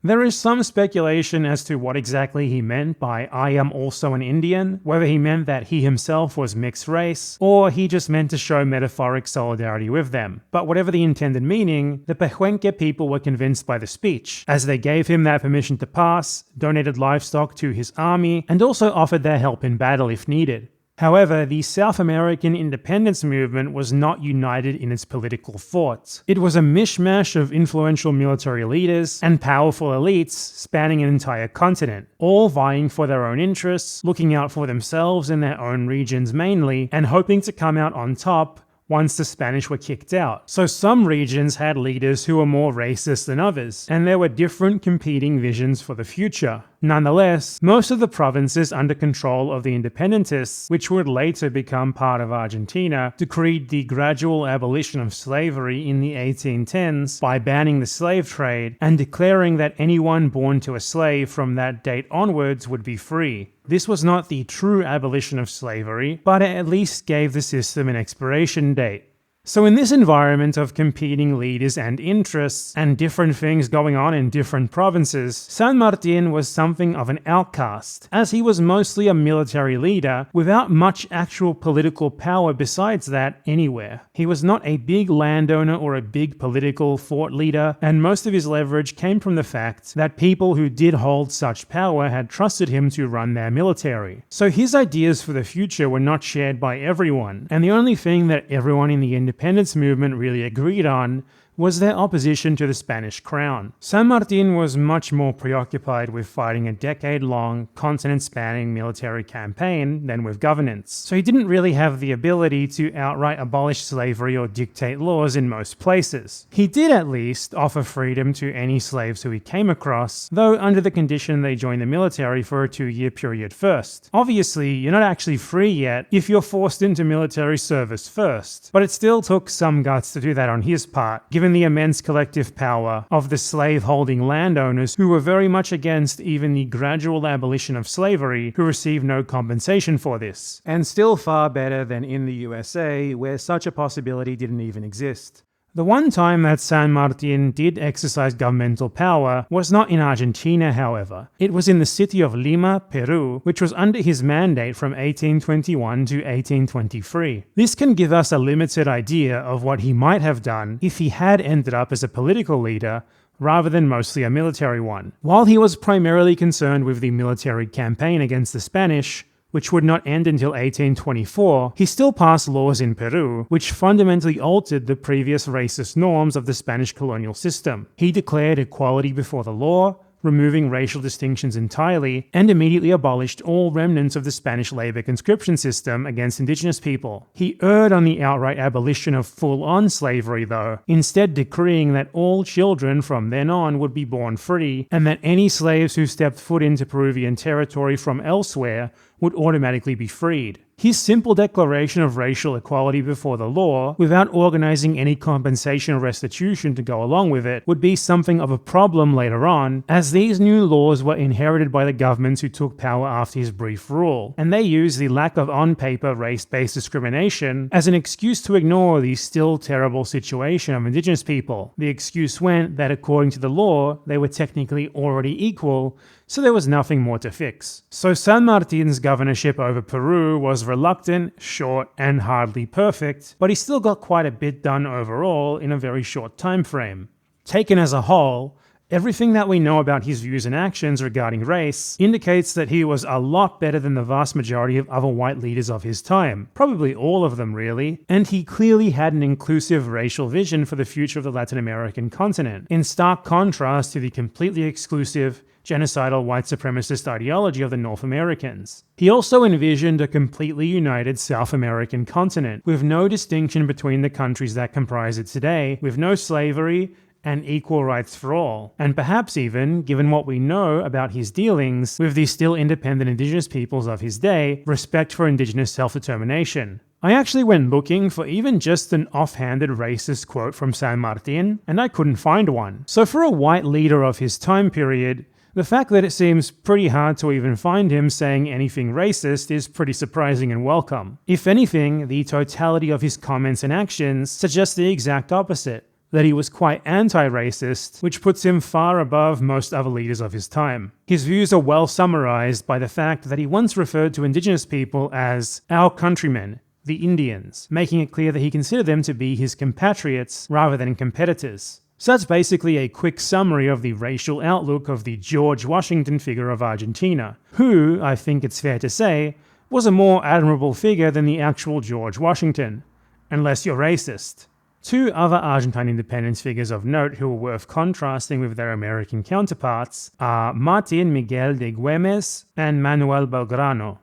There is some speculation as to what exactly he meant by "I am also an Indian," whether he meant that he himself was mixed race, or he just meant to show metaphoric solidarity with them. But whatever the intended meaning, the Pehuenche people were convinced by the speech, as they gave him that permission to pass, donated livestock to his army, and also offered their help in battle if needed. However, the South American independence movement was not united in its political thought. It was a mishmash of influential military leaders and powerful elites spanning an entire continent, all vying for their own interests, looking out for themselves and their own regions mainly, and hoping to come out on top once the Spanish were kicked out. So some regions had leaders who were more racist than others, and there were different competing visions for the future. Nonetheless, most of the provinces under control of the independentists, which would later become part of Argentina, decreed the gradual abolition of slavery in the 1810s by banning the slave trade and declaring that anyone born to a slave from that date onwards would be free. This was not the true abolition of slavery, but it at least gave the system an expiration date. So in this environment of competing leaders and interests, and different things going on in different provinces, San Martin was something of an outcast, as he was mostly a military leader without much actual political power besides that anywhere. He was not a big landowner or a big political thought leader, and most of his leverage came from the fact that people who did hold such power had trusted him to run their military. So his ideas for the future were not shared by everyone, and the only thing that everyone in the independence movement really agreed on was their opposition to the Spanish crown. San Martin was much more preoccupied with fighting a decade-long, continent-spanning military campaign than with governance, so he didn't really have the ability to outright abolish slavery or dictate laws in most places. He did at least offer freedom to any slaves who he came across, though under the condition they join the military for a 2-year period first. Obviously, you're not actually free yet if you're forced into military service first, but it still took some guts to do that on his part, given the immense collective power of the slave-holding landowners who were very much against even the gradual abolition of slavery, who received no compensation for this. And still far better than in the USA, where such a possibility didn't even exist. The one time that San Martin did exercise governmental power was not in Argentina, however. It was in the city of Lima, Peru, which was under his mandate from 1821 to 1823. This can give us a limited idea of what he might have done if he had ended up as a political leader rather than mostly a military one. While he was primarily concerned with the military campaign against the Spanish, which would not end until 1824, he still passed laws in Peru, which fundamentally altered the previous racist norms of the Spanish colonial system. He declared equality before the law, removing racial distinctions entirely, and immediately abolished all remnants of the Spanish labor conscription system against indigenous people. He erred on the outright abolition of full-on slavery, though, instead decreeing that all children from then on would be born free, and that any slaves who stepped foot into Peruvian territory from elsewhere would automatically be freed. His simple declaration of racial equality before the law, without organizing any compensation or restitution to go along with it, would be something of a problem later on, as these new laws were inherited by the governments who took power after his brief rule, and they used the lack of on-paper race-based discrimination as an excuse to ignore the still terrible situation of indigenous people. The excuse went that according to the law, they were technically already equal, so there was nothing more to fix. So San Martin's governorship over Peru was reluctant, short, and hardly perfect, but he still got quite a bit done overall in a very short time frame. Taken as a whole, everything that we know about his views and actions regarding race indicates that he was a lot better than the vast majority of other white leaders of his time, probably all of them really, and he clearly had an inclusive racial vision for the future of the Latin American continent, in stark contrast to the completely exclusive, genocidal white supremacist ideology of the North Americans. He also envisioned a completely united South American continent, with no distinction between the countries that comprise it today, with no slavery, and equal rights for all, and perhaps even, given what we know about his dealings with the still independent indigenous peoples of his day, respect for indigenous self-determination. I actually went looking for even just an offhanded racist quote from San Martin, and I couldn't find one. So for a white leader of his time period, the fact that it seems pretty hard to even find him saying anything racist is pretty surprising and welcome. If anything, the totality of his comments and actions suggests the exact opposite, that he was quite anti-racist, which puts him far above most other leaders of his time. His views are well summarized by the fact that he once referred to indigenous people as our countrymen, the Indians, making it clear that he considered them to be his compatriots rather than competitors. So that's basically a quick summary of the racial outlook of the George Washington figure of Argentina, who, I think it's fair to say, was a more admirable figure than the actual George Washington, unless you're racist. Two other Argentine independence figures of note who are worth contrasting with their American counterparts are Martin Miguel de Guemes and Manuel Belgrano.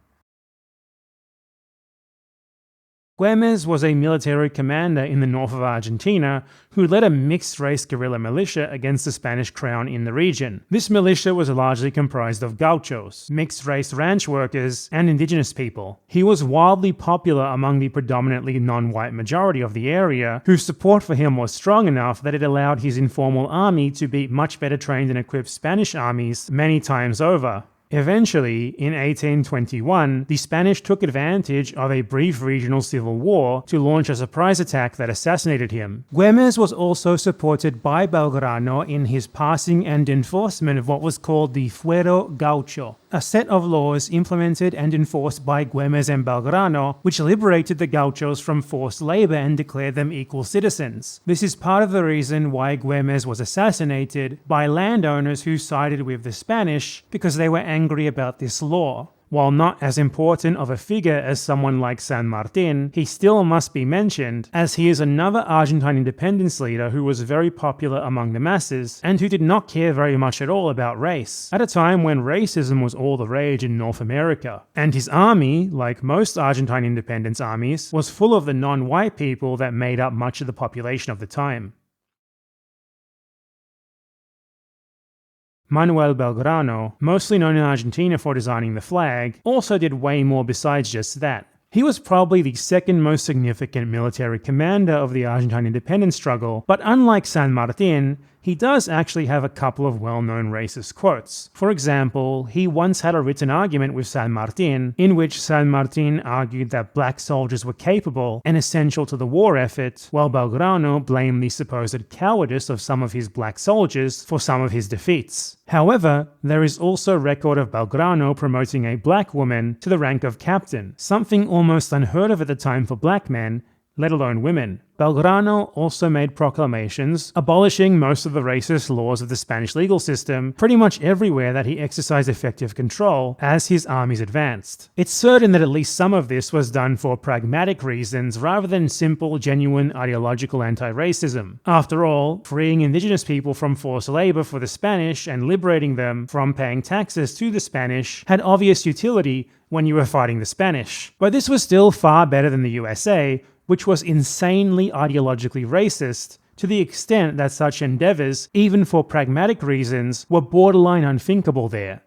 Guemes was a military commander in the north of Argentina who led a mixed-race guerrilla militia against the Spanish crown in the region. This militia was largely comprised of gauchos, mixed-race ranch workers, and indigenous people. He was wildly popular among the predominantly non-white majority of the area, whose support for him was strong enough that it allowed his informal army to beat much better trained and equipped Spanish armies many times over. Eventually, in 1821, the Spanish took advantage of a brief regional civil war to launch a surprise attack that assassinated him. Guemes was also supported by Belgrano in his passing and enforcement of what was called the Fuero Gaucho, a set of laws implemented and enforced by Guemes and Belgrano, which liberated the gauchos from forced labor and declared them equal citizens. This is part of the reason why Guemes was assassinated by landowners who sided with the Spanish, because they were angry about this law. While not as important of a figure as someone like San Martin, he still must be mentioned, as he is another Argentine independence leader who was very popular among the masses, and who did not care very much at all about race, at a time when racism was all the rage in North America. And his army, like most Argentine independence armies, was full of the non-white people that made up much of the population of the time. Manuel Belgrano, mostly known in Argentina for designing the flag, also did way more besides just that. He was probably the second most significant military commander of the Argentine independence struggle, but unlike San Martin, he does actually have a couple of well-known racist quotes. For example, he once had a written argument with San Martin, in which San Martin argued that black soldiers were capable and essential to the war effort, while Belgrano blamed the supposed cowardice of some of his black soldiers for some of his defeats. However, there is also record of Belgrano promoting a black woman to the rank of captain, something almost unheard of at the time for black men, let alone women. Belgrano also made proclamations abolishing most of the racist laws of the Spanish legal system pretty much everywhere that he exercised effective control as his armies advanced. It's certain that at least some of this was done for pragmatic reasons rather than simple, genuine ideological anti-racism. After all, freeing indigenous people from forced labor for the Spanish and liberating them from paying taxes to the Spanish had obvious utility when you were fighting the Spanish. But this was still far better than the USA, which was insanely ideologically racist, to the extent that such endeavors, even for pragmatic reasons, were borderline unthinkable there.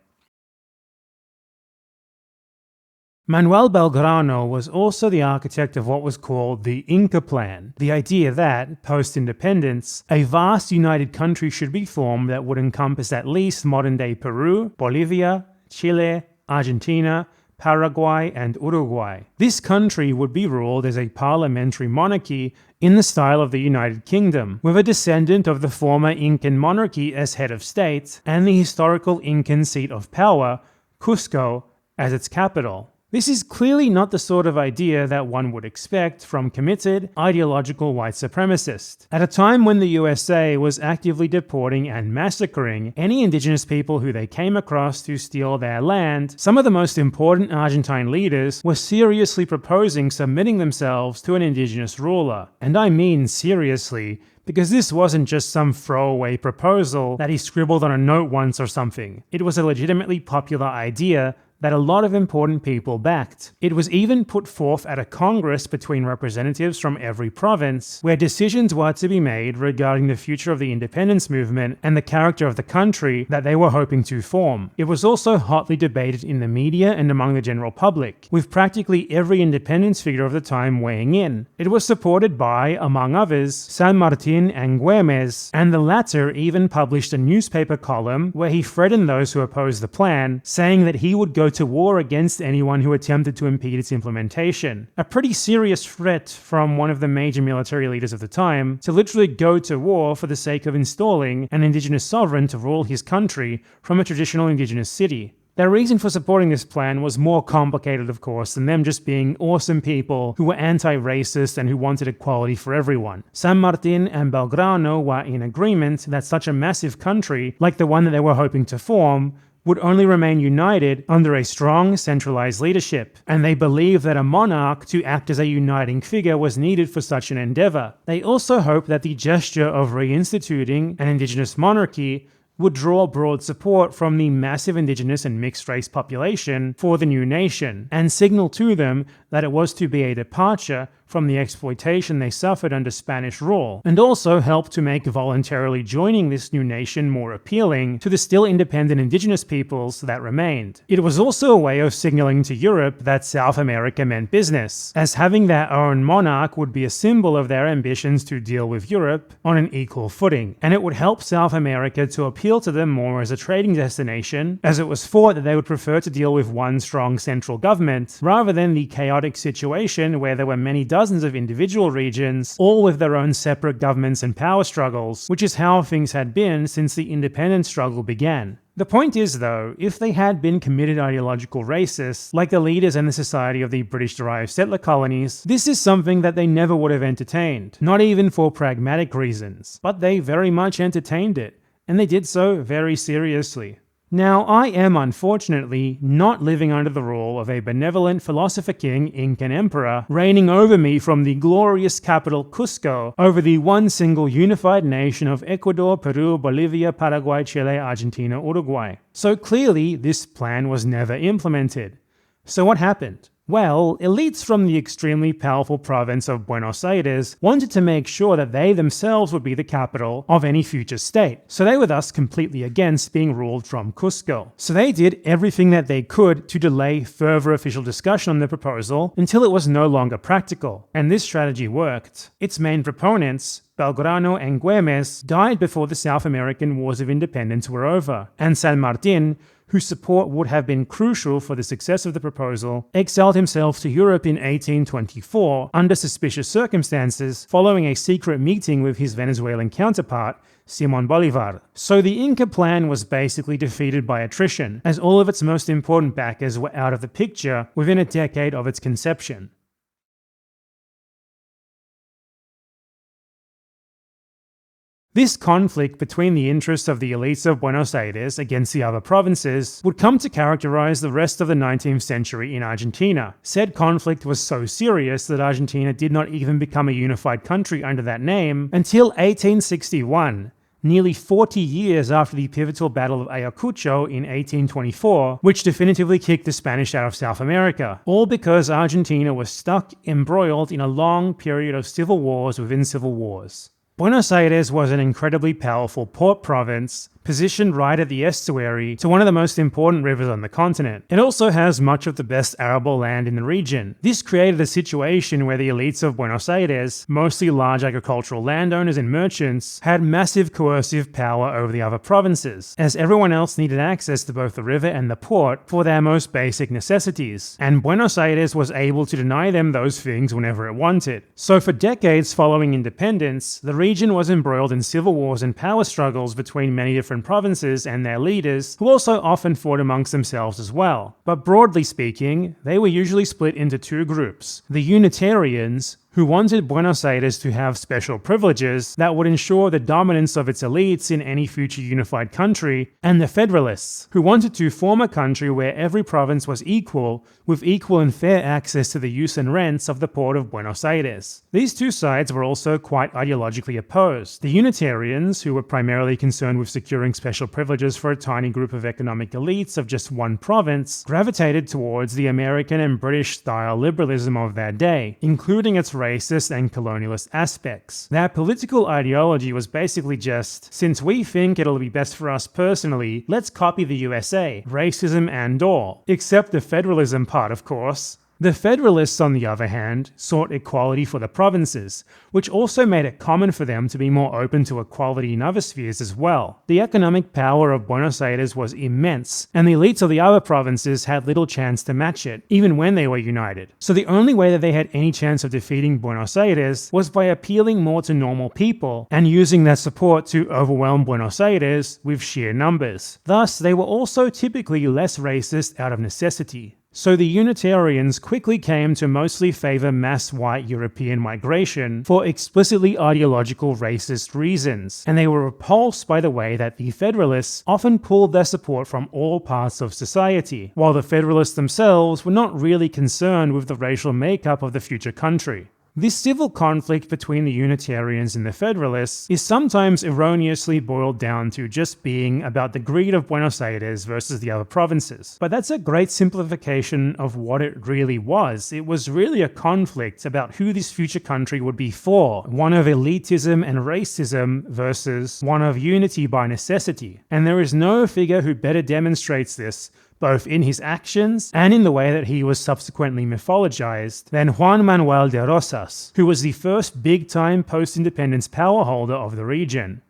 Manuel Belgrano was also the architect of what was called the Inca Plan, the idea that, post-independence, a vast united country should be formed that would encompass at least modern-day Peru, Bolivia, Chile, Argentina, Paraguay, and Uruguay. This country would be ruled as a parliamentary monarchy in the style of the United Kingdom, with a descendant of the former Incan monarchy as head of state, and the historical Incan seat of power, Cusco, as its capital. This is clearly not the sort of idea that one would expect from committed, ideological white supremacists. At a time when the USA was actively deporting and massacring any indigenous people who they came across to steal their land, some of the most important Argentine leaders were seriously proposing submitting themselves to an indigenous ruler. And I mean seriously, because this wasn't just some throwaway proposal that he scribbled on a note once or something. It was a legitimately popular idea that a lot of important people backed. It was even put forth at a congress between representatives from every province, where decisions were to be made regarding the future of the independence movement and the character of the country that they were hoping to form. It was also hotly debated in the media and among the general public, with practically every independence figure of the time weighing in. It was supported by, among others, San Martin and Guemes, and the latter even published a newspaper column where he threatened those who opposed the plan, saying that he would go to war against anyone who attempted to impede its implementation. A pretty serious threat from one of the major military leaders of the time to literally go to war for the sake of installing an indigenous sovereign to rule his country from a traditional indigenous city. Their reason for supporting this plan was more complicated, of course, than them just being awesome people who were anti-racist and who wanted equality for everyone. San Martin and Belgrano were in agreement that such a massive country, like the one that they were hoping to form, would only remain united under a strong, centralized leadership, and they believed that a monarch to act as a uniting figure was needed for such an endeavor. They also hoped that the gesture of reinstituting an indigenous monarchy would draw broad support from the massive indigenous and mixed-race population for the new nation, and signal to them that it was to be a departure from the exploitation they suffered under Spanish rule, and also helped to make voluntarily joining this new nation more appealing to the still independent indigenous peoples that remained. It was also a way of signaling to Europe that South America meant business, as having their own monarch would be a symbol of their ambitions to deal with Europe on an equal footing, and it would help South America to appeal to them more as a trading destination, as it was thought that they would prefer to deal with one strong central government, rather than the chaotic situation where there were many dozens of individual regions, all with their own separate governments and power struggles, which is how things had been since the independence struggle began. The point is, though, if they had been committed ideological racists, like the leaders and the society of the British-derived settler colonies, this is something that they never would have entertained, not even for pragmatic reasons. But they very much entertained it, and they did so very seriously. Now, I am unfortunately not living under the rule of a benevolent philosopher king, Incan emperor, reigning over me from the glorious capital Cusco over the one single unified nation of Ecuador, Peru, Bolivia, Paraguay, Chile, Argentina, Uruguay. So clearly, this plan was never implemented. So what happened? Well, elites from the extremely powerful province of Buenos Aires wanted to make sure that they themselves would be the capital of any future state, so they were thus completely against being ruled from Cusco. So they did everything that they could to delay further official discussion on the proposal until it was no longer practical, and this strategy worked. Its main proponents, Belgrano and Guemes, died before the South American Wars of Independence were over, and San Martin, whose support would have been crucial for the success of the proposal, exiled himself to Europe in 1824 under suspicious circumstances following a secret meeting with his Venezuelan counterpart, Simón Bolívar. So the Inca Plan was basically defeated by attrition, as all of its most important backers were out of the picture within a decade of its conception. This conflict between the interests of the elites of Buenos Aires against the other provinces would come to characterize the rest of the 19th century in Argentina. Said conflict was so serious that Argentina did not even become a unified country under that name until 1861, nearly 40 years after the pivotal Battle of Ayacucho in 1824, which definitively kicked the Spanish out of South America, all because Argentina was stuck, embroiled in a long period of civil wars within civil wars. Buenos Aires was an incredibly powerful port province, positioned right at the estuary to one of the most important rivers on the continent. It also has much of the best arable land in the region. This created a situation where the elites of Buenos Aires, mostly large agricultural landowners and merchants, had massive coercive power over the other provinces, as everyone else needed access to both the river and the port for their most basic necessities, and Buenos Aires was able to deny them those things whenever it wanted. So for decades following independence, the region was embroiled in civil wars and power struggles between many different provinces and their leaders, who also often fought amongst themselves as well. But broadly speaking, they were usually split into two groups: the Unitarians, who wanted Buenos Aires to have special privileges that would ensure the dominance of its elites in any future unified country, and the Federalists, who wanted to form a country where every province was equal, with equal and fair access to the use and rents of the port of Buenos Aires. These two sides were also quite ideologically opposed. The Unitarians, who were primarily concerned with securing special privileges for a tiny group of economic elites of just one province, gravitated towards the American and British-style liberalism of their day, including its racist and colonialist aspects. Their political ideology was basically just, since we think it'll be best for us personally, let's copy the USA, racism and all. Except the federalism part, of course. The Federalists, on the other hand, sought equality for the provinces, which also made it common for them to be more open to equality in other spheres as well. The economic power of Buenos Aires was immense, and the elites of the other provinces had little chance to match it, even when they were united. So the only way that they had any chance of defeating Buenos Aires was by appealing more to normal people, and using their support to overwhelm Buenos Aires with sheer numbers. Thus, they were also typically less racist out of necessity. So the Unitarians quickly came to mostly favor mass white European migration for explicitly ideological racist reasons, and they were repulsed by the way that the Federalists often pulled their support from all parts of society, while the Federalists themselves were not really concerned with the racial makeup of the future country. This civil conflict between the Unitarians and the Federalists is sometimes erroneously boiled down to just being about the greed of Buenos Aires versus the other provinces. But that's a great simplification of what it really was. It was really a conflict about who this future country would be for, one of elitism and racism versus one of unity by necessity. And there is no figure who better demonstrates this, both in his actions and in the way that he was subsequently mythologized, than Juan Manuel de Rosas, who was the first big-time post-independence power holder of the region.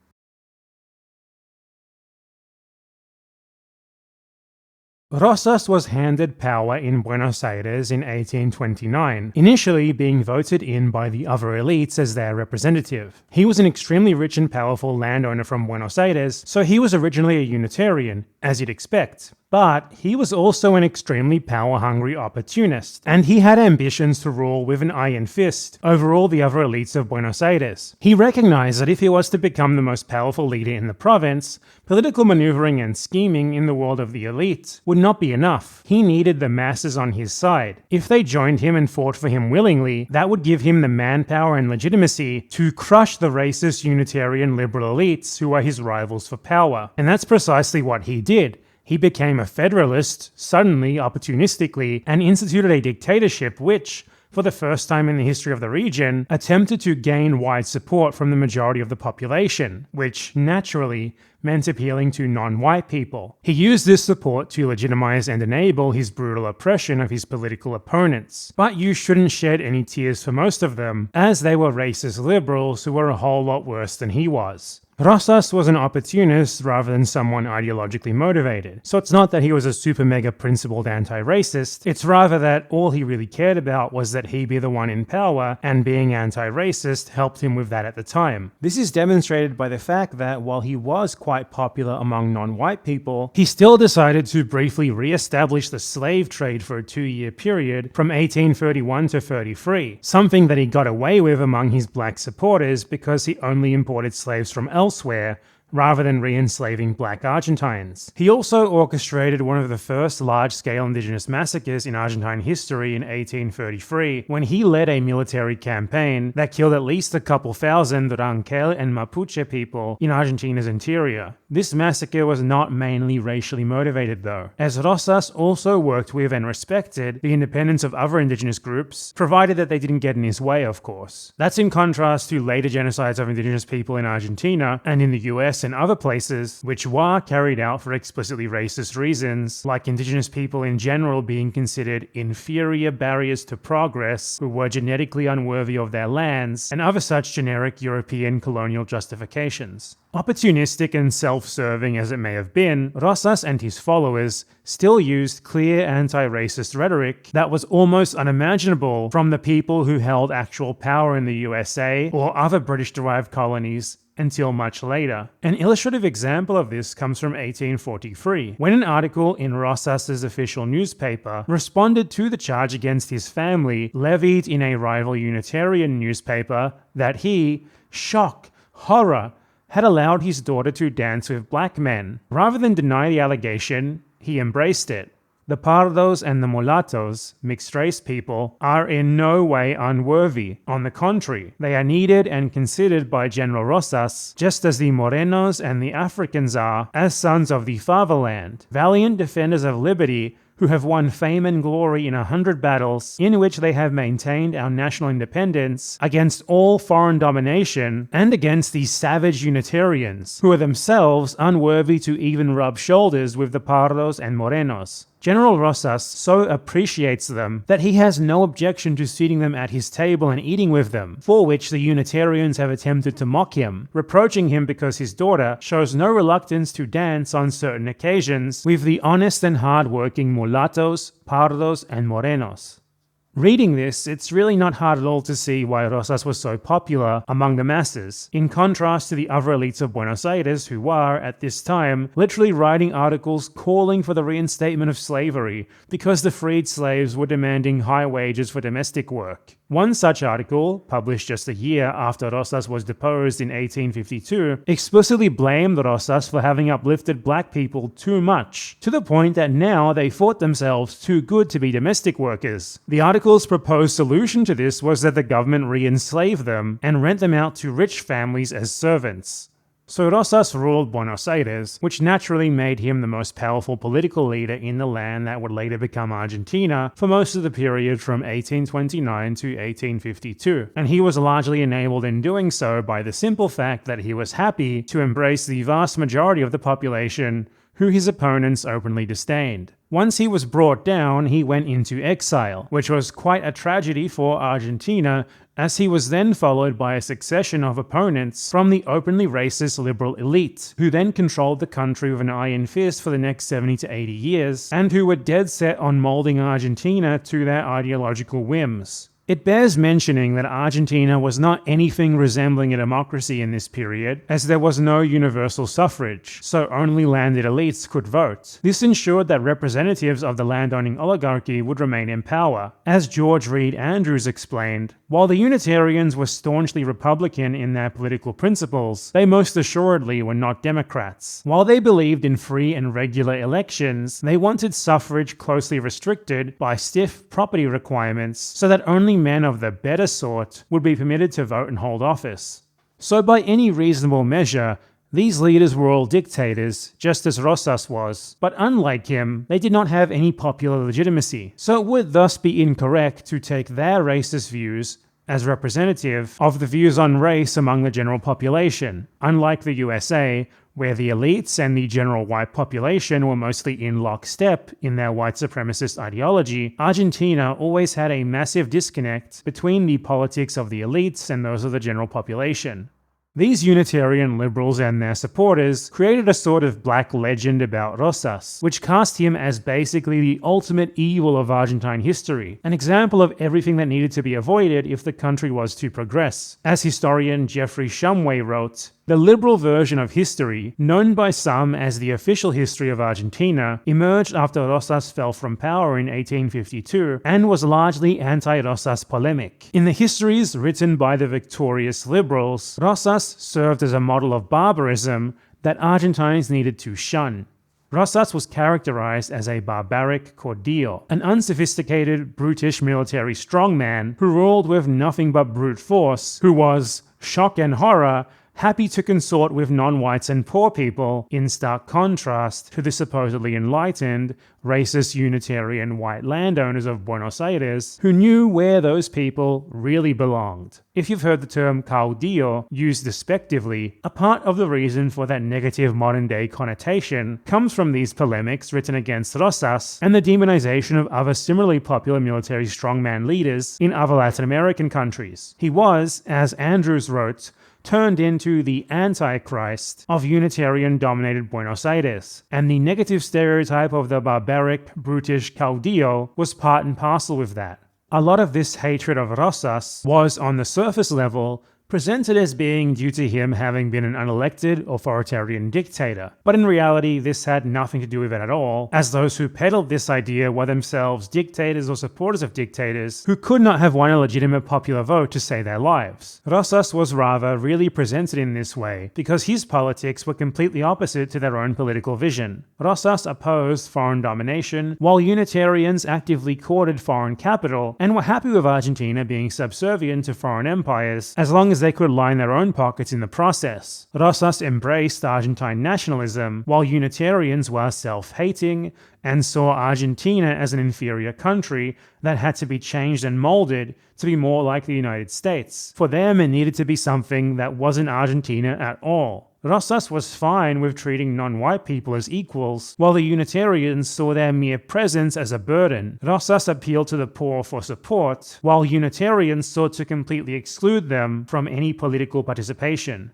Rosas was handed power in Buenos Aires in 1829, initially being voted in by the other elites as their representative. He was an extremely rich and powerful landowner from Buenos Aires, so he was originally a Unitarian, as you'd expect. But he was also an extremely power-hungry opportunist, and he had ambitions to rule with an iron fist over all the other elites of Buenos Aires. He recognized that if he was to become the most powerful leader in the province, political maneuvering and scheming in the world of the elite would not be enough. He needed the masses on his side. If they joined him and fought for him willingly, that would give him the manpower and legitimacy to crush the racist Unitarian liberal elites who are his rivals for power. And that's precisely what he did. He became a Federalist, suddenly, opportunistically, and instituted a dictatorship which, for the first time in the history of the region, attempted to gain wide support from the majority of the population, which, naturally, meant appealing to non-white people. He used this support to legitimize and enable his brutal oppression of his political opponents. But you shouldn't shed any tears for most of them, as they were racist liberals who were a whole lot worse than he was. Rosas was an opportunist rather than someone ideologically motivated. So it's not that he was a super mega principled anti-racist, it's rather that all he really cared about was that he be the one in power, and being anti-racist helped him with that at the time. This is demonstrated by the fact that while he was quite popular among non-white people, he still decided to briefly re-establish the slave trade for a 2-year period from 1831 to 33, something that he got away with among his black supporters because he only imported slaves from elsewhere, rather than re-enslaving black Argentines. He also orchestrated one of the first large-scale indigenous massacres in Argentine history in 1833, when he led a military campaign that killed at least a couple thousand Rangel and Mapuche people in Argentina's interior. This massacre was not mainly racially motivated though, as Rosas also worked with and respected the independence of other indigenous groups, provided that they didn't get in his way, of course. That's in contrast to later genocides of indigenous people in Argentina and in the US and other places, which were carried out for explicitly racist reasons, like indigenous people in general being considered inferior barriers to progress who were genetically unworthy of their lands, and other such generic European colonial justifications. Opportunistic and self-serving as it may have been, Rosas and his followers still used clear anti-racist rhetoric that was almost unimaginable from the people who held actual power in the USA or other British-derived colonies until much later. An illustrative example of this comes from 1843, when an article in Rosas's official newspaper responded to the charge against his family levied in a rival Unitarian newspaper that he, shock, horror, had allowed his daughter to dance with black men. Rather than deny the allegation, he embraced it. The pardos and the mulattos, mixed-race people, are in no way unworthy. On the contrary, they are needed and considered by General Rosas, just as the morenos and the Africans are, as sons of the fatherland, valiant defenders of liberty who have won fame and glory in 100 battles in which they have maintained our national independence against all foreign domination and against these savage Unitarians, who are themselves unworthy to even rub shoulders with the pardos and morenos. General Rosas so appreciates them that he has no objection to seating them at his table and eating with them, for which the Unitarians have attempted to mock him, reproaching him because his daughter shows no reluctance to dance on certain occasions with the honest and hard-working mulattos, pardos, and morenos. Reading this, it's really not hard at all to see why Rosas was so popular among the masses, in contrast to the other elites of Buenos Aires who were, at this time, literally writing articles calling for the reinstatement of slavery because the freed slaves were demanding high wages for domestic work. One such article, published just a year after Rosas was deposed in 1852, explicitly blamed Rosas for having uplifted black people too much, to the point that now they thought themselves too good to be domestic workers. The article's proposed solution to this was that the government re-enslave them and rent them out to rich families as servants. So Rosas ruled Buenos Aires, which naturally made him the most powerful political leader in the land that would later become Argentina for most of the period from 1829 to 1852, and he was largely enabled in doing so by the simple fact that he was happy to embrace the vast majority of the population who his opponents openly disdained. Once he was brought down, he went into exile, which was quite a tragedy for Argentina, as he was then followed by a succession of opponents from the openly racist liberal elite, who then controlled the country with an iron fist for the next 70 to 80 years, and who were dead set on molding Argentina to their ideological whims. It bears mentioning that Argentina was not anything resembling a democracy in this period, as there was no universal suffrage, so only landed elites could vote. This ensured that representatives of the landowning oligarchy would remain in power. As George Reed Andrews explained, while the Unitarians were staunchly Republican in their political principles, they most assuredly were not Democrats. While they believed in free and regular elections, they wanted suffrage closely restricted by stiff property requirements so that only men of the better sort would be permitted to vote and hold office. So by any reasonable measure, these leaders were all dictators, just as Rosas was, but unlike him, they did not have any popular legitimacy, so it would thus be incorrect to take their racist views as representative of the views on race among the general population. Unlike the USA, where the elites and the general white population were mostly in lockstep in their white supremacist ideology, Argentina always had a massive disconnect between the politics of the elites and those of the general population. These Unitarian liberals and their supporters created a sort of black legend about Rosas, which cast him as basically the ultimate evil of Argentine history, an example of everything that needed to be avoided if the country was to progress. As historian Jeffrey Shumway wrote, "The liberal version of history, known by some as the official history of Argentina, emerged after Rosas fell from power in 1852 and was largely anti-Rosas polemic. In the histories written by the victorious liberals, Rosas served as a model of barbarism that Argentines needed to shun. Rosas was characterized as a barbaric caudillo, an unsophisticated, brutish military strongman who ruled with nothing but brute force, who was, shock and horror, happy to consort with non-whites and poor people, in stark contrast to the supposedly enlightened, racist Unitarian white landowners of Buenos Aires, who knew where those people really belonged." If you've heard the term caudillo used despectively, a part of the reason for that negative modern-day connotation comes from these polemics written against Rosas and the demonization of other similarly popular military strongman leaders in other Latin American countries. He was, as Andrews wrote, turned into the Antichrist of Unitarian-dominated Buenos Aires, and the negative stereotype of the barbaric, brutish caudillo was part and parcel with that. A lot of this hatred of Rosas was, on the surface level, presented as being due to him having been an unelected authoritarian dictator. But in reality, this had nothing to do with it at all, as those who peddled this idea were themselves dictators or supporters of dictators who could not have won a legitimate popular vote to save their lives. Rosas was rather really presented in this way, because his politics were completely opposite to their own political vision. Rosas opposed foreign domination, while Unitarians actively courted foreign capital and were happy with Argentina being subservient to foreign empires, as long as they could line their own pockets in the process. Rosas embraced Argentine nationalism, while Unitarians were self-hating and saw Argentina as an inferior country that had to be changed and molded to be more like the United States. For them, it needed to be something that wasn't Argentina at all. Rosas was fine with treating non-white people as equals, while the Unitarians saw their mere presence as a burden. Rosas appealed to the poor for support, while Unitarians sought to completely exclude them from any political participation.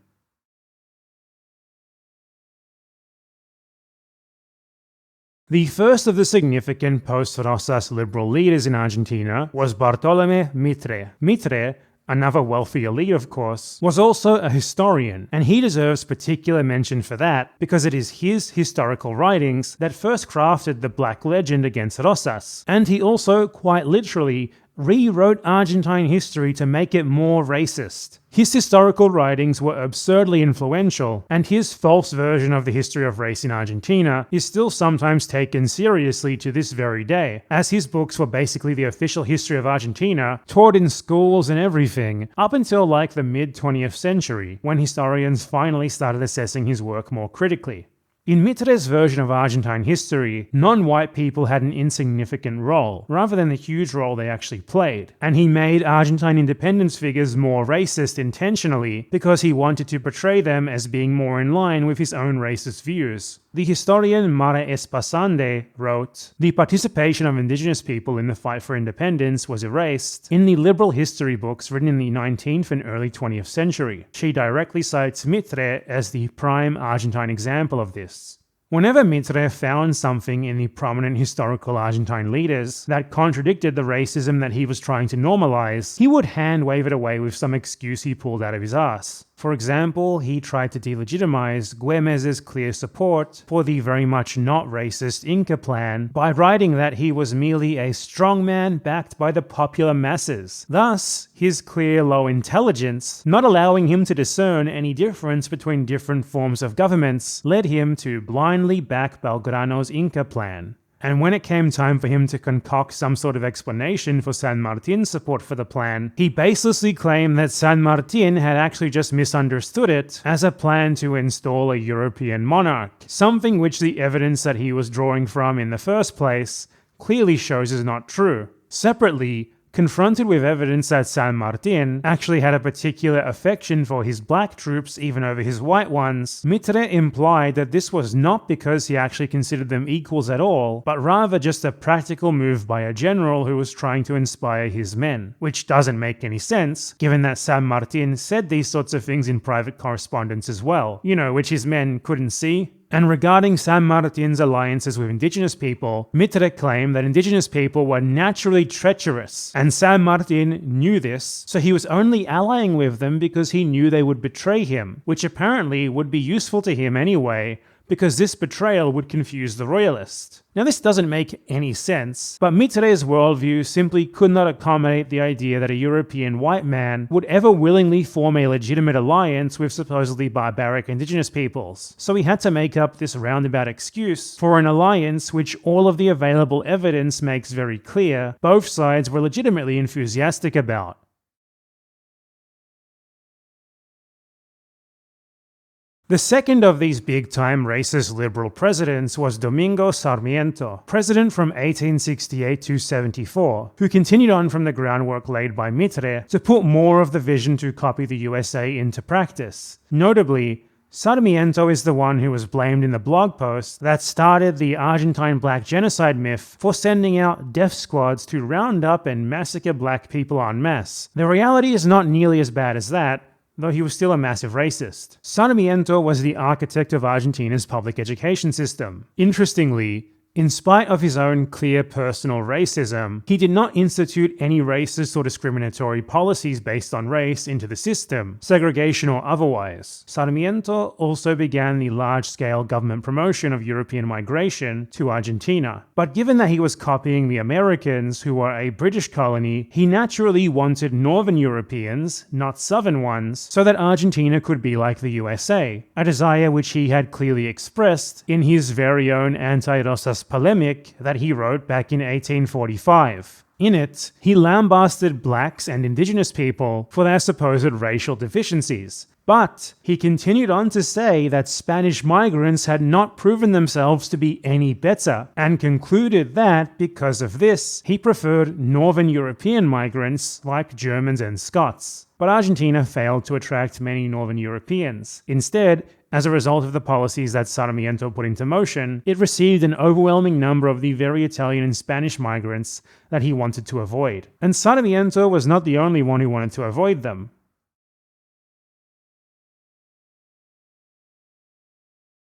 The first of the significant post-Rosas liberal leaders in Argentina was Bartolomé Mitre. Mitre, another wealthy elite of course, was also a historian, and he deserves particular mention for that because it is his historical writings that first crafted the black legend against Rosas, and he also, quite literally, rewrote Argentine history to make it more racist. His historical writings were absurdly influential, and his false version of the history of race in Argentina is still sometimes taken seriously to this very day, as his books were basically the official history of Argentina, taught in schools and everything, up until like the mid-20th century, when historians finally started assessing his work more critically. In Mitre's version of Argentine history, non-white people had an insignificant role, rather than the huge role they actually played, and he made Argentine independence figures more racist intentionally because he wanted to portray them as being more in line with his own racist views. The historian Mare Espasande wrote, "The participation of indigenous people in the fight for independence was erased in the liberal history books written in the 19th and early 20th century." She directly cites Mitre as the prime Argentine example of this. Whenever Mitre found something in the prominent historical Argentine leaders that contradicted the racism that he was trying to normalize, he would hand-wave it away with some excuse he pulled out of his ass. For example, he tried to delegitimize Guemes' clear support for the very much not racist Inca Plan by writing that he was merely a strongman backed by the popular masses. Thus, his clear low intelligence, not allowing him to discern any difference between different forms of governments, led him to blindly back Belgrano's Inca Plan. And when it came time for him to concoct some sort of explanation for San Martin's support for the plan, he baselessly claimed that San Martin had actually just misunderstood it as a plan to install a European monarch, something which the evidence that he was drawing from in the first place clearly shows is not true. Separately, confronted with evidence that San Martin actually had a particular affection for his black troops even over his white ones, Mitre implied that this was not because he actually considered them equals at all, but rather just a practical move by a general who was trying to inspire his men. Which doesn't make any sense, given that San Martin said these sorts of things in private correspondence as well, which his men couldn't see. And regarding San Martin's alliances with indigenous people, Mitre claimed that indigenous people were naturally treacherous, and San Martin knew this, so he was only allying with them because he knew they would betray him, which apparently would be useful to him anyway, because this betrayal would confuse the royalists. Now this doesn't make any sense, but Mitre's worldview simply could not accommodate the idea that a European white man would ever willingly form a legitimate alliance with supposedly barbaric indigenous peoples, so he had to make up this roundabout excuse for an alliance which all of the available evidence makes very clear both sides were legitimately enthusiastic about. The second of these big-time racist liberal presidents was Domingo Sarmiento, president from 1868 to 74, who continued on from the groundwork laid by Mitre to put more of the vision to copy the USA into practice. Notably, Sarmiento is the one who was blamed in the blog post that started the Argentine black genocide myth for sending out death squads to round up and massacre black people en masse. The reality is not nearly as bad as that, though he was still a massive racist. Sarmiento was the architect of Argentina's public education system. Interestingly, in spite of his own clear personal racism, he did not institute any racist or discriminatory policies based on race into the system, segregation or otherwise. Sarmiento also began the large-scale government promotion of European migration to Argentina. But given that he was copying the Americans, who were a British colony, he naturally wanted Northern Europeans, not Southern ones, so that Argentina could be like the USA, a desire which he had clearly expressed in his very own anti-Rosas polemic that he wrote back in 1845. In it, he lambasted blacks and indigenous people for their supposed racial deficiencies. But he continued on to say that Spanish migrants had not proven themselves to be any better, and concluded that, because of this, he preferred Northern European migrants like Germans and Scots. But Argentina failed to attract many Northern Europeans. Instead, as a result of the policies that Sarmiento put into motion, it received an overwhelming number of the very Italian and Spanish migrants that he wanted to avoid. And Sarmiento was not the only one who wanted to avoid them.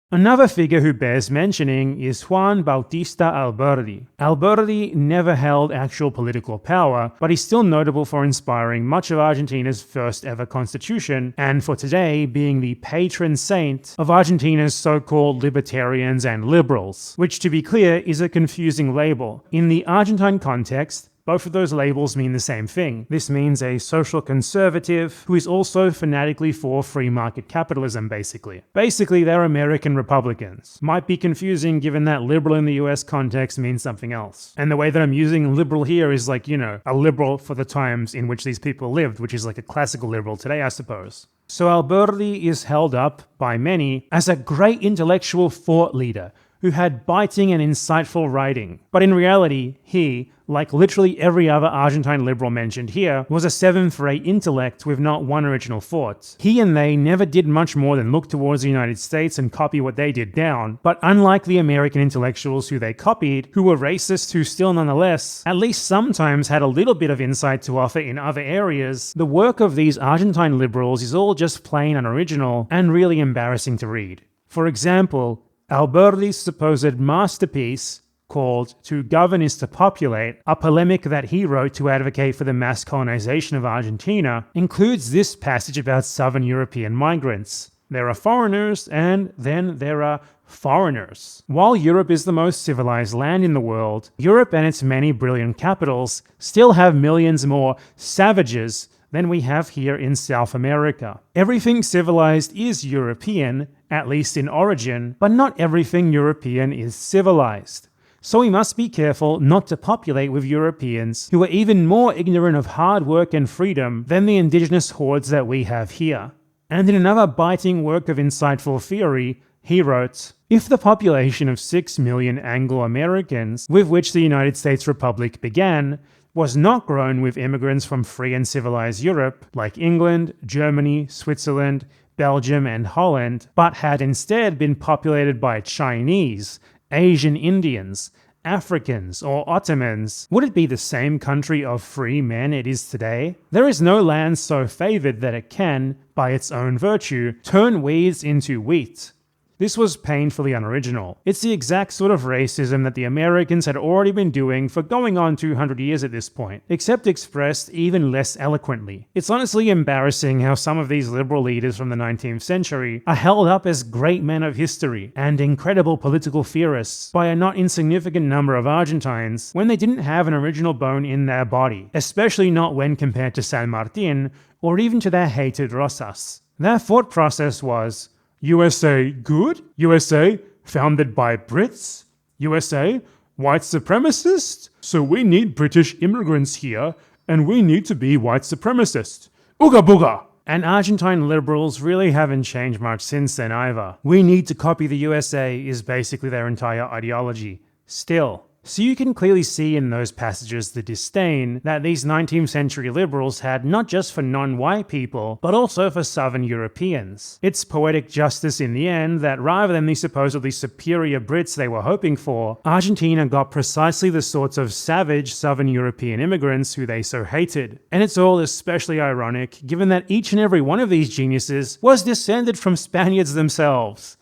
Another figure who bears mentioning is Juan Bautista Alberdi. Alberdi never held actual political power, but he's still notable for inspiring much of Argentina's first ever constitution, and for today being the patron saint of Argentina's so-called libertarians and liberals, which, to be clear, is a confusing label. In the Argentine context, Both of those labels mean the same thing. This means a social conservative who is also fanatically for free market capitalism, basically. Basically, they're American Republicans. Might be confusing given that liberal in the US context means something else. And the way that I'm using liberal here is like, a liberal for the times in which these people lived, which is like a classical liberal today, I suppose. So Alberdi is held up by many as a great intellectual thought leader who had biting and insightful writing. But in reality, he, like literally every other Argentine liberal mentioned here, was a seventh-rate intellect with not one original thought. He and they never did much more than look towards the United States and copy what they did down, but unlike the American intellectuals who they copied, who were racist who still nonetheless, at least sometimes had a little bit of insight to offer in other areas, the work of these Argentine liberals is all just plain unoriginal and really embarrassing to read. For example, Alberdi's supposed masterpiece, called To Govern is to Populate, a polemic that he wrote to advocate for the mass colonization of Argentina, includes this passage about Southern European migrants. There are foreigners, and then there are foreigners. While Europe is the most civilized land in the world, Europe and its many brilliant capitals still have millions more savages than we have here in South America. Everything civilized is European, at least in origin, but not everything European is civilized. So we must be careful not to populate with Europeans who are even more ignorant of hard work and freedom than the indigenous hordes that we have here. And in another biting work of insightful theory, he wrote, "If the population of 6 million Anglo-Americans, with which the United States Republic began, was not grown with immigrants from free and civilized Europe, like England, Germany, Switzerland, Belgium, and Holland, but had instead been populated by Chinese, Asian Indians, Africans, or Ottomans, would it be the same country of free men it is today? There is no land so favored that it can, by its own virtue, turn weeds into wheat." This was painfully unoriginal. It's the exact sort of racism that the Americans had already been doing for going on 200 years at this point, except expressed even less eloquently. It's honestly embarrassing how some of these liberal leaders from the 19th century are held up as great men of history and incredible political theorists by a not insignificant number of Argentines when they didn't have an original bone in their body, especially not when compared to San Martin or even to their hated Rosas. Their thought process was, USA good? USA founded by Brits? USA white supremacist? So we need British immigrants here, and we need to be white supremacist. Ooga booga! And Argentine liberals really haven't changed much since then either. We need to copy the USA is basically their entire ideology. Still. So you can clearly see in those passages the disdain that these 19th century liberals had not just for non-white people, but also for Southern Europeans. It's poetic justice in the end that rather than the supposedly superior Brits they were hoping for, Argentina got precisely the sorts of savage Southern European immigrants who they so hated. And it's all especially ironic given that each and every one of these geniuses was descended from Spaniards themselves.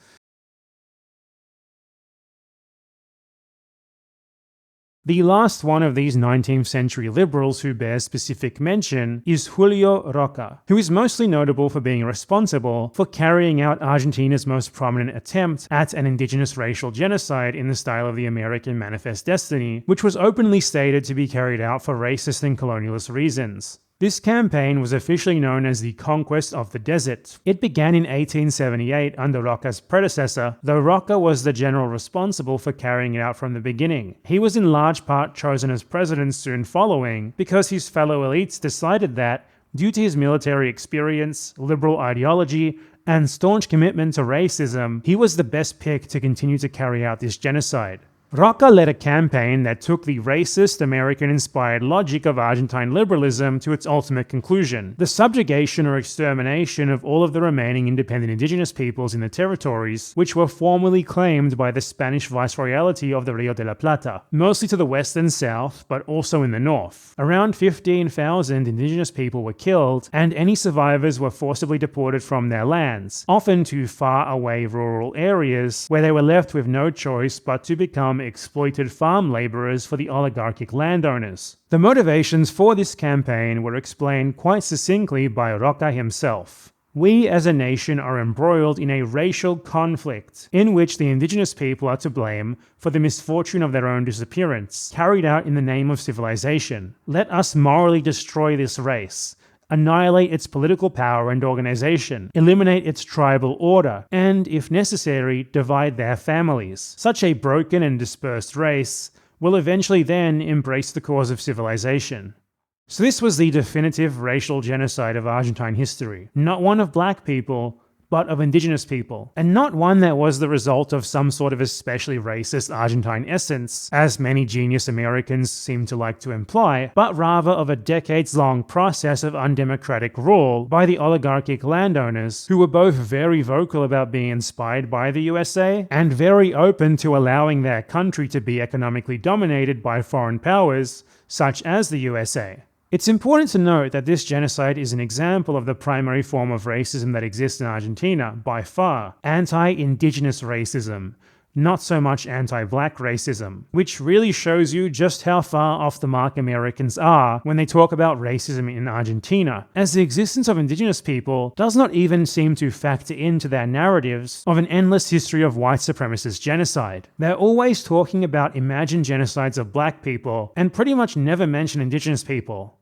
The last one of these 19th century liberals who bears specific mention is Julio Roca, who is mostly notable for being responsible for carrying out Argentina's most prominent attempt at an indigenous racial genocide in the style of the American Manifest Destiny, which was openly stated to be carried out for racist and colonialist reasons. This campaign was officially known as the Conquest of the Desert. It began in 1878 under Roca's predecessor, though Roca was the general responsible for carrying it out from the beginning. He was in large part chosen as president soon following because his fellow elites decided that, due to his military experience, liberal ideology, and staunch commitment to racism, he was the best pick to continue to carry out this genocide. Roca led a campaign that took the racist, American-inspired logic of Argentine liberalism to its ultimate conclusion: the subjugation or extermination of all of the remaining independent indigenous peoples in the territories, which were formerly claimed by the Spanish Viceroyalty of the Rio de la Plata, mostly to the west and south, but also in the north. Around 15,000 indigenous people were killed, and any survivors were forcibly deported from their lands, often to far-away rural areas, where they were left with no choice but to become exploited farm laborers for the oligarchic landowners. The motivations for this campaign were explained quite succinctly by Roca himself. We as a nation are embroiled in a racial conflict in which the indigenous people are to blame for the misfortune of their own disappearance, carried out in the name of civilization. Let us morally destroy this race, annihilate its political power and organization, eliminate its tribal order, and, if necessary, divide their families. Such a broken and dispersed race will eventually then embrace the cause of civilization. So this was the definitive racial genocide of Argentine history. Not one of black people, but of indigenous people. And not one that was the result of some sort of especially racist Argentine essence, as many genius Americans seem to like to imply, but rather of a decades-long process of undemocratic rule by the oligarchic landowners, who were both very vocal about being inspired by the USA and very open to allowing their country to be economically dominated by foreign powers, such as the USA. It's important to note that this genocide is an example of the primary form of racism that exists in Argentina, by far, anti-indigenous racism, not so much anti-black racism, which really shows you just how far off the mark Americans are when they talk about racism in Argentina, as the existence of indigenous people does not even seem to factor into their narratives of an endless history of white supremacist genocide. They're always talking about imagined genocides of black people, and pretty much never mention indigenous people.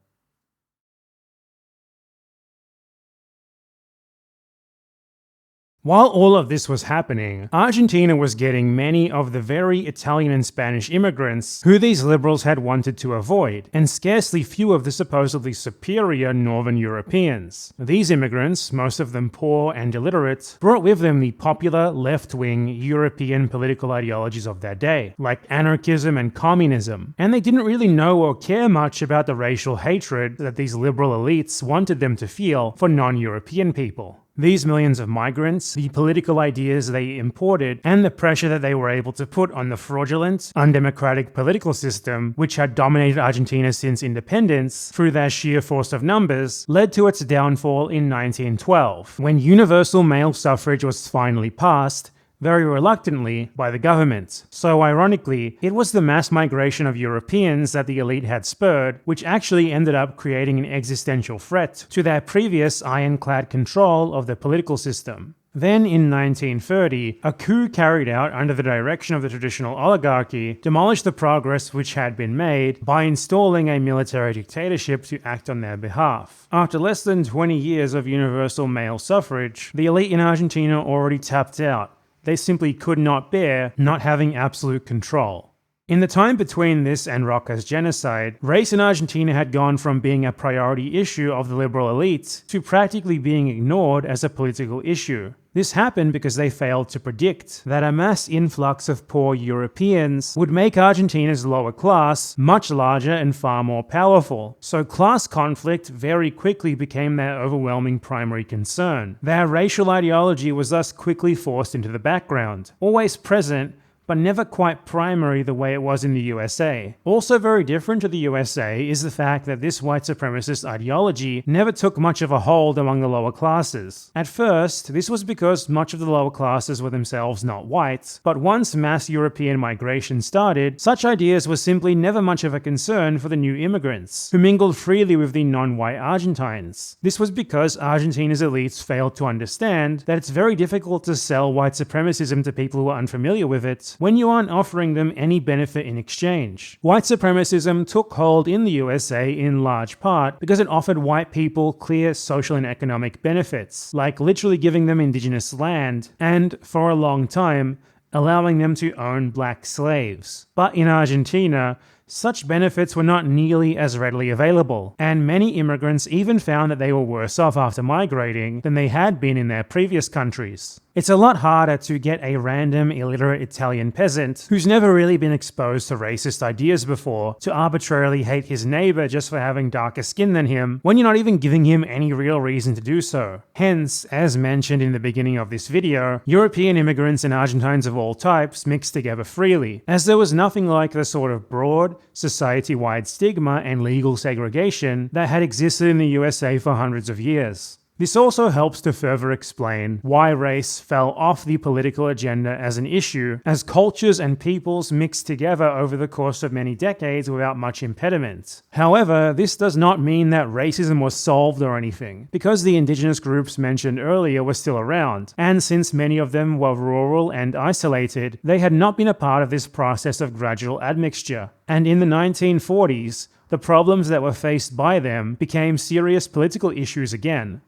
While all of this was happening, Argentina was getting many of the very Italian and Spanish immigrants who these liberals had wanted to avoid, and scarcely few of the supposedly superior Northern Europeans. These immigrants, most of them poor and illiterate, brought with them the popular left-wing European political ideologies of their day, like anarchism and communism, and they didn't really know or care much about the racial hatred that these liberal elites wanted them to feel for non-European people. These millions of migrants, the political ideas they imported, and the pressure that they were able to put on the fraudulent, undemocratic political system, which had dominated Argentina since independence through their sheer force of numbers, led to its downfall in 1912, when universal male suffrage was finally passed, very reluctantly, by the government. So ironically, it was the mass migration of Europeans that the elite had spurred, which actually ended up creating an existential threat to their previous ironclad control of the political system. Then in 1930, a coup carried out under the direction of the traditional oligarchy demolished the progress which had been made by installing a military dictatorship to act on their behalf. After less than 20 years of universal male suffrage, the elite in Argentina already tapped out. They simply could not bear not having absolute control. In the time between this and Roca's genocide, race in Argentina had gone from being a priority issue of the liberal elite to practically being ignored as a political issue. This happened because they failed to predict that a mass influx of poor Europeans would make Argentina's lower class much larger and far more powerful, so class conflict very quickly became their overwhelming primary concern. Their racial ideology was thus quickly forced into the background, always present, but never quite primary the way it was in the USA. Also very different to the USA is the fact that this white supremacist ideology never took much of a hold among the lower classes. At first, this was because much of the lower classes were themselves not white, but once mass European migration started, such ideas were simply never much of a concern for the new immigrants, who mingled freely with the non-white Argentines. This was because Argentina's elites failed to understand that it's very difficult to sell white supremacism to people who are unfamiliar with it when you aren't offering them any benefit in exchange. White supremacism took hold in the USA in large part because it offered white people clear social and economic benefits, like literally giving them indigenous land, and, for a long time, allowing them to own black slaves. But in Argentina, such benefits were not nearly as readily available, and many immigrants even found that they were worse off after migrating than they had been in their previous countries. It's a lot harder to get a random illiterate Italian peasant who's never really been exposed to racist ideas before to arbitrarily hate his neighbor just for having darker skin than him when you're not even giving him any real reason to do so. Hence, as mentioned in the beginning of this video, European immigrants and Argentines of all types mixed together freely, as there was nothing like the sort of broad, society-wide stigma and legal segregation that had existed in the USA for hundreds of years. This also helps to further explain why race fell off the political agenda as an issue, as cultures and peoples mixed together over the course of many decades without much impediment. However, this does not mean that racism was solved or anything, because the indigenous groups mentioned earlier were still around, and since many of them were rural and isolated, they had not been a part of this process of gradual admixture. And in the 1940s, the problems that were faced by them became serious political issues again.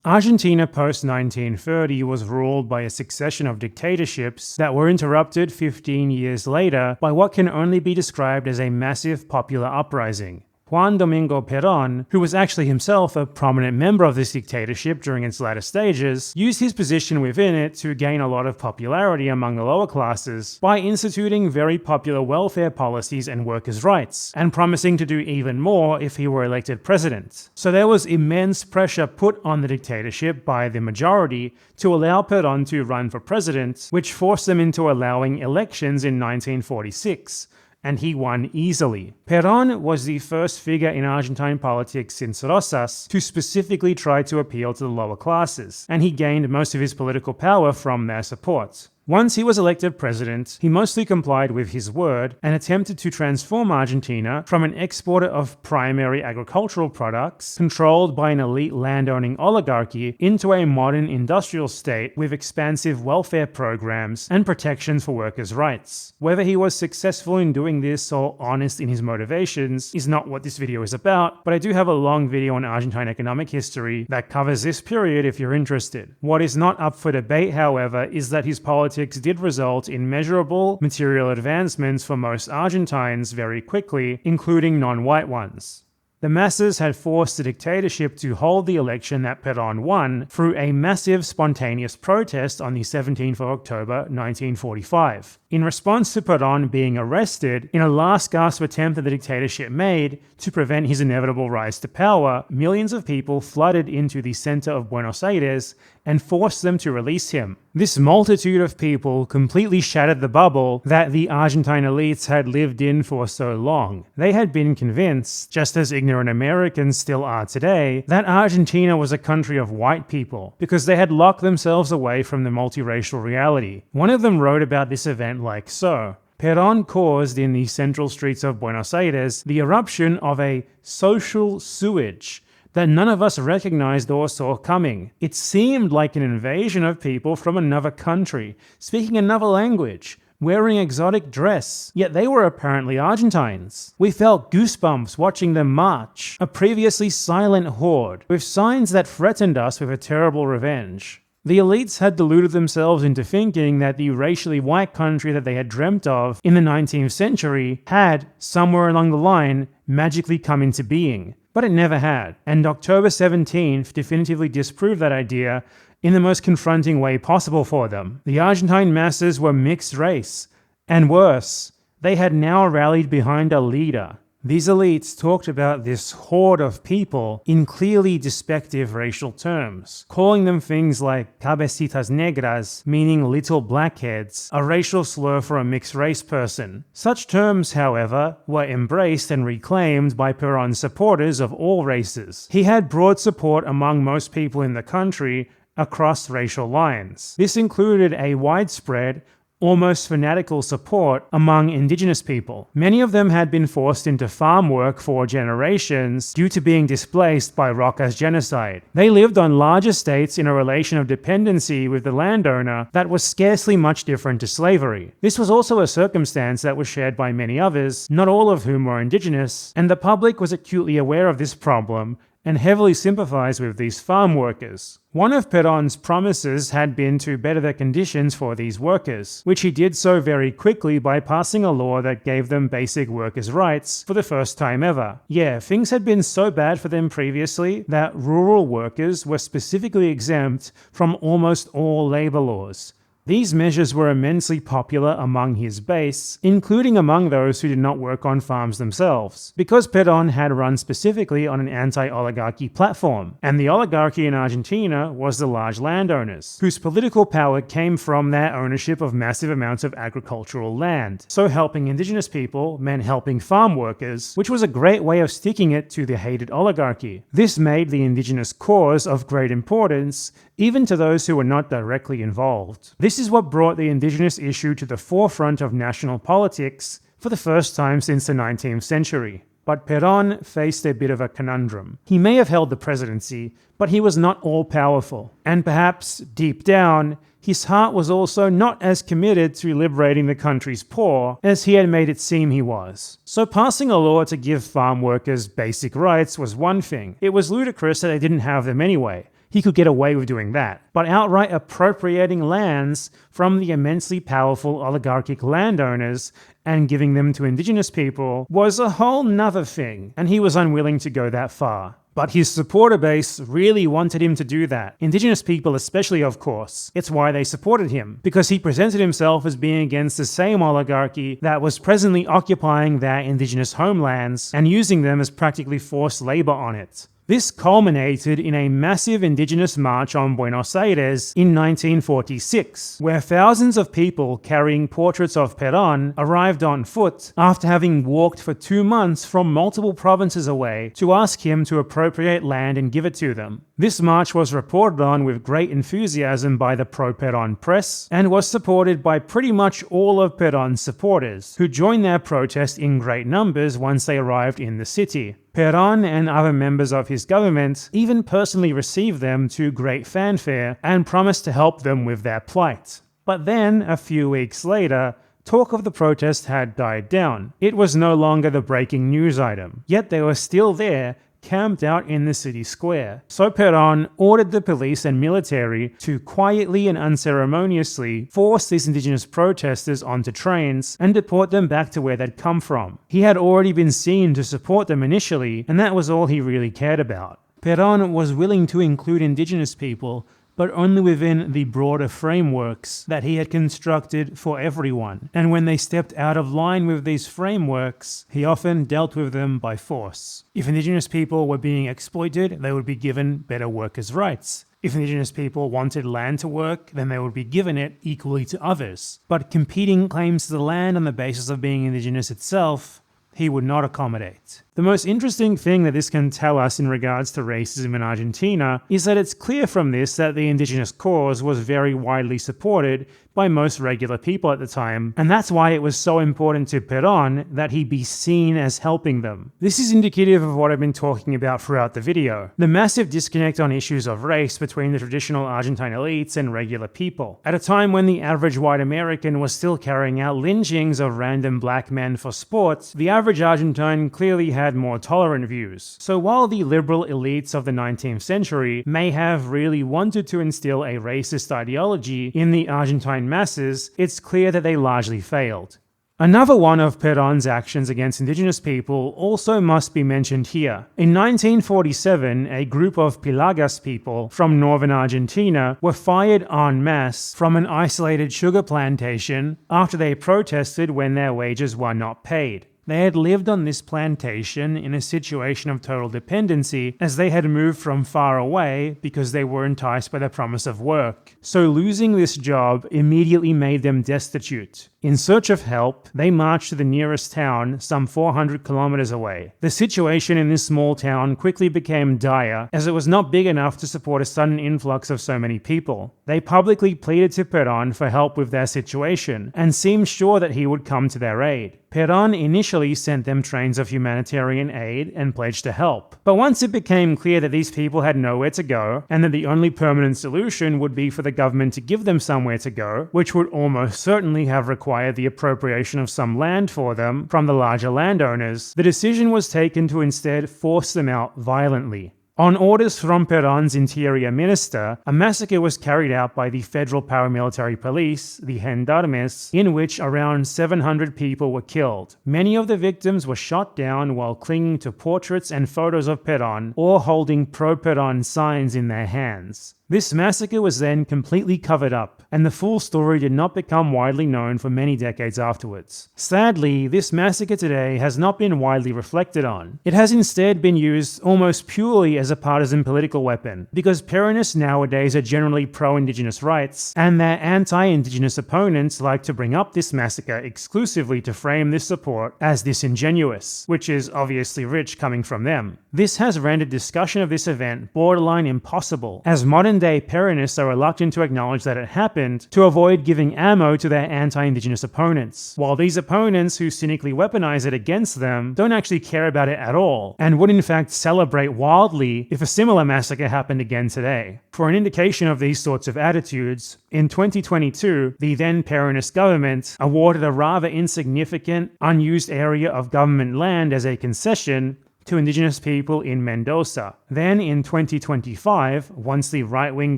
Argentina post-1930 was ruled by a succession of dictatorships that were interrupted 15 years later by what can only be described as a massive popular uprising. Juan Domingo Perón, who was actually himself a prominent member of this dictatorship during its latter stages, used his position within it to gain a lot of popularity among the lower classes by instituting very popular welfare policies and workers' rights, and promising to do even more if he were elected president. So there was immense pressure put on the dictatorship by the majority to allow Perón to run for president, which forced them into allowing elections in 1946. And he won easily. Perón was the first figure in Argentine politics since Rosas to specifically try to appeal to the lower classes, and he gained most of his political power from their support. Once he was elected president, he mostly complied with his word and attempted to transform Argentina from an exporter of primary agricultural products controlled by an elite landowning oligarchy into a modern industrial state with expansive welfare programs and protections for workers' rights. Whether he was successful in doing this or honest in his motivations is not what this video is about, but I do have a long video on Argentine economic history that covers this period if you're interested. What is not up for debate, however, is that his politics did result in measurable material advancements for most Argentines very quickly, including non-white ones. The masses had forced the dictatorship to hold the election that Perón won through a massive spontaneous protest on the 17th of October 1945. In response to Perón being arrested, in a last-gasp attempt that the dictatorship made to prevent his inevitable rise to power, millions of people flooded into the center of Buenos Aires and forced them to release him. This multitude of people completely shattered the bubble that the Argentine elites had lived in for so long. They had been convinced, just as ignorant Americans still are today, that Argentina was a country of white people, because they had locked themselves away from the multiracial reality. One of them wrote about this event like so: Perón caused in the central streets of Buenos Aires the eruption of a social sewage that none of us recognized or saw coming. It seemed like an invasion of people from another country, speaking another language, wearing exotic dress, yet they were apparently Argentines. We felt goosebumps watching them march, a previously silent horde, with signs that threatened us with a terrible revenge. The elites had deluded themselves into thinking that the racially white country that they had dreamt of in the 19th century had, somewhere along the line, magically come into being. But it never had, and October 17th definitively disproved that idea in the most confronting way possible for them. The Argentine masses were mixed race, and worse, they had now rallied behind a leader. These elites talked about this horde of people in clearly despective racial terms, calling them things like cabecitas negras, meaning little blackheads, a racial slur for a mixed race person. Such terms, however, were embraced and reclaimed by Perón's supporters of all races. He had broad support among most people in the country across racial lines. This included a widespread, almost fanatical support among indigenous people. Many of them had been forced into farm work for generations due to being displaced by Roca's genocide. They lived on large estates in a relation of dependency with the landowner that was scarcely much different to slavery. This was also a circumstance that was shared by many others, not all of whom were indigenous, and the public was acutely aware of this problem and heavily sympathized with these farm workers. One of Perón's promises had been to better the conditions for these workers, which he did so very quickly by passing a law that gave them basic workers' rights for the first time ever. Yeah, things had been so bad for them previously that rural workers were specifically exempt from almost all labor laws. These measures were immensely popular among his base, including among those who did not work on farms themselves, because Perón had run specifically on an anti-oligarchy platform, and the oligarchy in Argentina was the large landowners, whose political power came from their ownership of massive amounts of agricultural land. So helping indigenous people meant helping farm workers, which was a great way of sticking it to the hated oligarchy. This made the indigenous cause of great importance, even to those who were not directly involved. This is what brought the indigenous issue to the forefront of national politics for the first time since the 19th century. But Perón faced a bit of a conundrum. He may have held the presidency, but he was not all-powerful. And perhaps, deep down, his heart was also not as committed to liberating the country's poor as he had made it seem he was. So passing a law to give farm workers basic rights was one thing. It was ludicrous that they didn't have them anyway. He could get away with doing that. But outright appropriating lands from the immensely powerful oligarchic landowners and giving them to indigenous people was a whole nother thing, and he was unwilling to go that far. But his supporter base really wanted him to do that. Indigenous people especially, of course. It's why they supported him, because he presented himself as being against the same oligarchy that was presently occupying their indigenous homelands and using them as practically forced labor on it. This culminated in a massive indigenous march on Buenos Aires in 1946, where thousands of people carrying portraits of Perón arrived on foot after having walked for 2 months from multiple provinces away to ask him to appropriate land and give it to them. This march was reported on with great enthusiasm by the pro-Perón press and was supported by pretty much all of Perón's supporters, who joined their protest in great numbers once they arrived in the city. Perón and other members of his government even personally received them to great fanfare and promised to help them with their plight. But then, a few weeks later, talk of the protest had died down. It was no longer the breaking news item, yet they were still there, camped out in the city square. So Perón ordered the police and military to quietly and unceremoniously force these indigenous protesters onto trains and deport them back to where they'd come from. He had already been seen to support them initially, and that was all he really cared about. Perón was willing to include indigenous people, but only within the broader frameworks that he had constructed for everyone. And when they stepped out of line with these frameworks, he often dealt with them by force. If indigenous people were being exploited, they would be given better workers' rights. If indigenous people wanted land to work, then they would be given it equally to others. But competing claims to the land on the basis of being indigenous itself, he would not accommodate. The most interesting thing that this can tell us in regards to racism in Argentina is that it's clear from this that the indigenous cause was very widely supported by most regular people at the time, and that's why it was so important to Perón that he be seen as helping them. This is indicative of what I've been talking about throughout the video, the massive disconnect on issues of race between the traditional Argentine elites and regular people. At a time when the average white American was still carrying out lynchings of random black men for sport, the average Argentine clearly had more tolerant views. So while the liberal elites of the 19th century may have really wanted to instill a racist ideology in the Argentine masses, it's clear that they largely failed. Another one of Perón's actions against indigenous people also must be mentioned here. In 1947, a group of Pilagas people from northern Argentina were fired en masse from an isolated sugar plantation after they protested when their wages were not paid. They had lived on this plantation in a situation of total dependency as they had moved from far away because they were enticed by the promise of work. So losing this job immediately made them destitute. In search of help, they marched to the nearest town some 400 kilometers away. The situation in this small town quickly became dire as it was not big enough to support a sudden influx of so many people. They publicly pleaded to Perón for help with their situation and seemed sure that he would come to their aid. Perón initially sent them trains of humanitarian aid and pledged to help. But once it became clear that these people had nowhere to go and that the only permanent solution would be for the government to give them somewhere to go, which would almost certainly have required the appropriation of some land for them from the larger landowners, the decision was taken to instead force them out violently. On orders from Perón's interior minister, a massacre was carried out by the federal paramilitary police, the Gendarmes, in which around 700 people were killed. Many of the victims were shot down while clinging to portraits and photos of Perón or holding pro-Perón signs in their hands. This massacre was then completely covered up, and the full story did not become widely known for many decades afterwards. Sadly, this massacre today has not been widely reflected on. It has instead been used almost purely as a partisan political weapon, because Peronists nowadays are generally pro-Indigenous rights, and their anti-Indigenous opponents like to bring up this massacre exclusively to frame this support as disingenuous, which is obviously rich coming from them. This has rendered discussion of this event borderline impossible, as modern-day Peronists are reluctant to acknowledge that it happened to avoid giving ammo to their anti-Indigenous opponents, while these opponents who cynically weaponize it against them don't actually care about it at all, and would in fact celebrate wildly if a similar massacre happened again today. For an indication of these sorts of attitudes, in 2022, the then Peronist government awarded a rather insignificant, unused area of government land as a concession to Indigenous people in Mendoza. Then in 2025, once the right-wing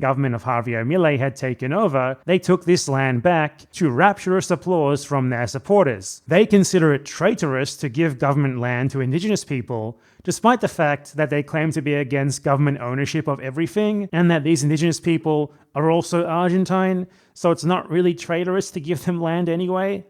government of Javier Milei had taken over, they took this land back to rapturous applause from their supporters. They consider it traitorous to give government land to Indigenous people, despite the fact that they claim to be against government ownership of everything, and that these Indigenous people are also Argentine, so it's not really traitorous to give them land anyway.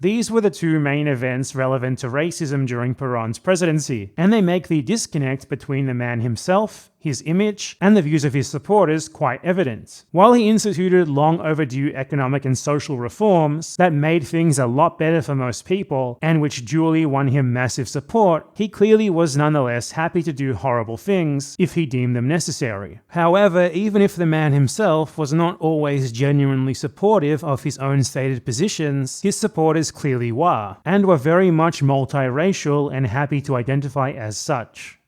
These were the two main events relevant to racism during Perón's presidency, and they make the disconnect between the man himself, his image, and the views of his supporters quite evident. While he instituted long overdue economic and social reforms that made things a lot better for most people, and which duly won him massive support, he clearly was nonetheless happy to do horrible things if he deemed them necessary. However, even if the man himself was not always genuinely supportive of his own stated positions, his supporters clearly were, and were very much multiracial and happy to identify as such.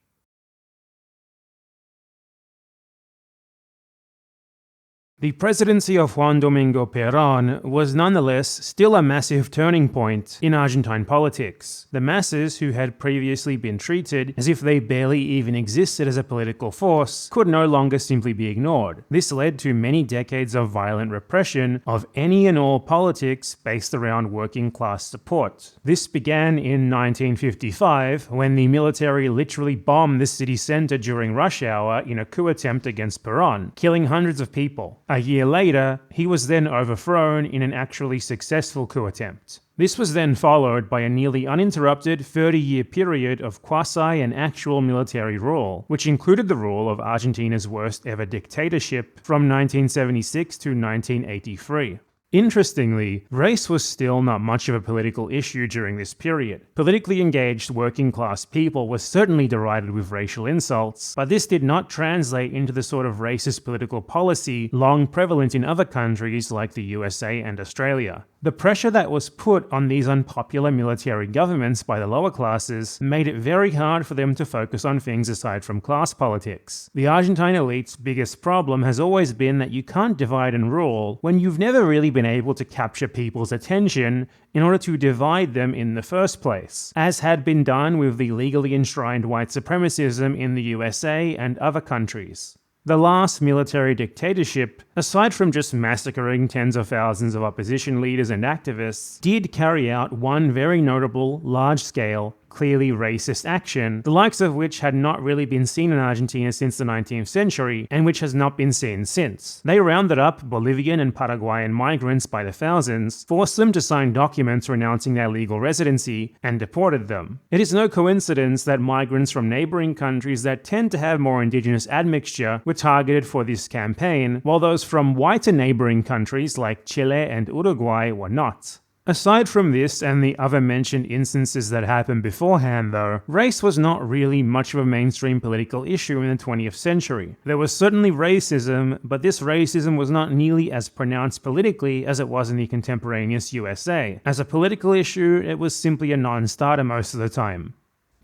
The presidency of Juan Domingo Perón was nonetheless still a massive turning point in Argentine politics. The masses, who had previously been treated as if they barely even existed as a political force, could no longer simply be ignored. This led to many decades of violent repression of any and all politics based around working class support. This began in 1955, when the military literally bombed the city center during rush hour in a coup attempt against Perón, killing hundreds of people. A year later, he was then overthrown in an actually successful coup attempt. This was then followed by a nearly uninterrupted 30-year period of quasi and actual military rule, which included the rule of Argentina's worst ever dictatorship from 1976 to 1983. Interestingly, race was still not much of a political issue during this period. Politically engaged working-class people were certainly derided with racial insults, but this did not translate into the sort of racist political policy long prevalent in other countries like the USA and Australia. The pressure that was put on these unpopular military governments by the lower classes made it very hard for them to focus on things aside from class politics. The Argentine elite's biggest problem has always been that you can't divide and rule when you've never really been able to capture people's attention in order to divide them in the first place, as had been done with the legally enshrined white supremacism in the USA and other countries. The last military dictatorship, aside from just massacring tens of thousands of opposition leaders and activists, did carry out one very notable, large-scale, clearly racist action, the likes of which had not really been seen in Argentina since the 19th century, and which has not been seen since. They rounded up Bolivian and Paraguayan migrants by the thousands, forced them to sign documents renouncing their legal residency, and deported them. It is no coincidence that migrants from neighboring countries that tend to have more indigenous admixture were targeted for this campaign, while those from whiter neighboring countries like Chile and Uruguay were not. Aside from this and the other mentioned instances that happened beforehand though, race was not really much of a mainstream political issue in the 20th century. There was certainly racism, but this racism was not nearly as pronounced politically as it was in the contemporaneous USA. As a political issue, it was simply a non-starter most of the time.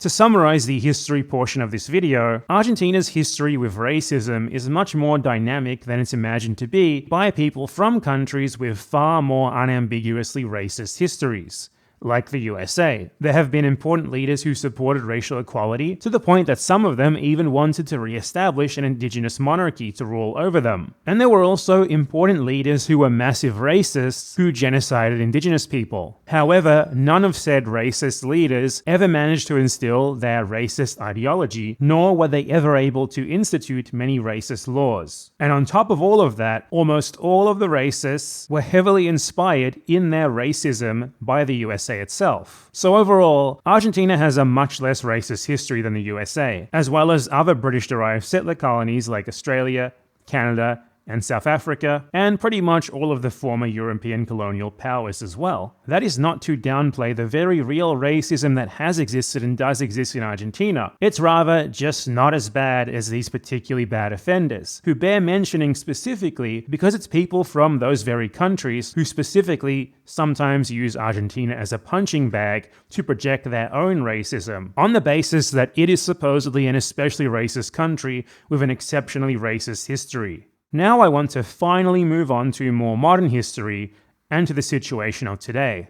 To summarize the history portion of this video, Argentina's history with racism is much more dynamic than it's imagined to be by people from countries with far more unambiguously racist histories. like the USA. There have been important leaders who supported racial equality to the point that some of them even wanted to re-establish an indigenous monarchy to rule over them. And there were also important leaders who were massive racists who genocided indigenous people. However, none of said racist leaders ever managed to instill their racist ideology, nor were they ever able to institute many racist laws. And on top of all of that, almost all of the racists were heavily inspired in their racism by the USA itself. So overall, Argentina has a much less racist history than the USA, as well as other British-derived settler colonies like Australia, Canada, and South Africa, and pretty much all of the former European colonial powers as well. That is not to downplay the very real racism that has existed and does exist in Argentina. It's rather just not as bad as these particularly bad offenders, who bear mentioning specifically because it's people from those very countries who specifically sometimes use Argentina as a punching bag to project their own racism, on the basis that it is supposedly an especially racist country with an exceptionally racist history. Now I want to finally move on to more modern history and to the situation of today.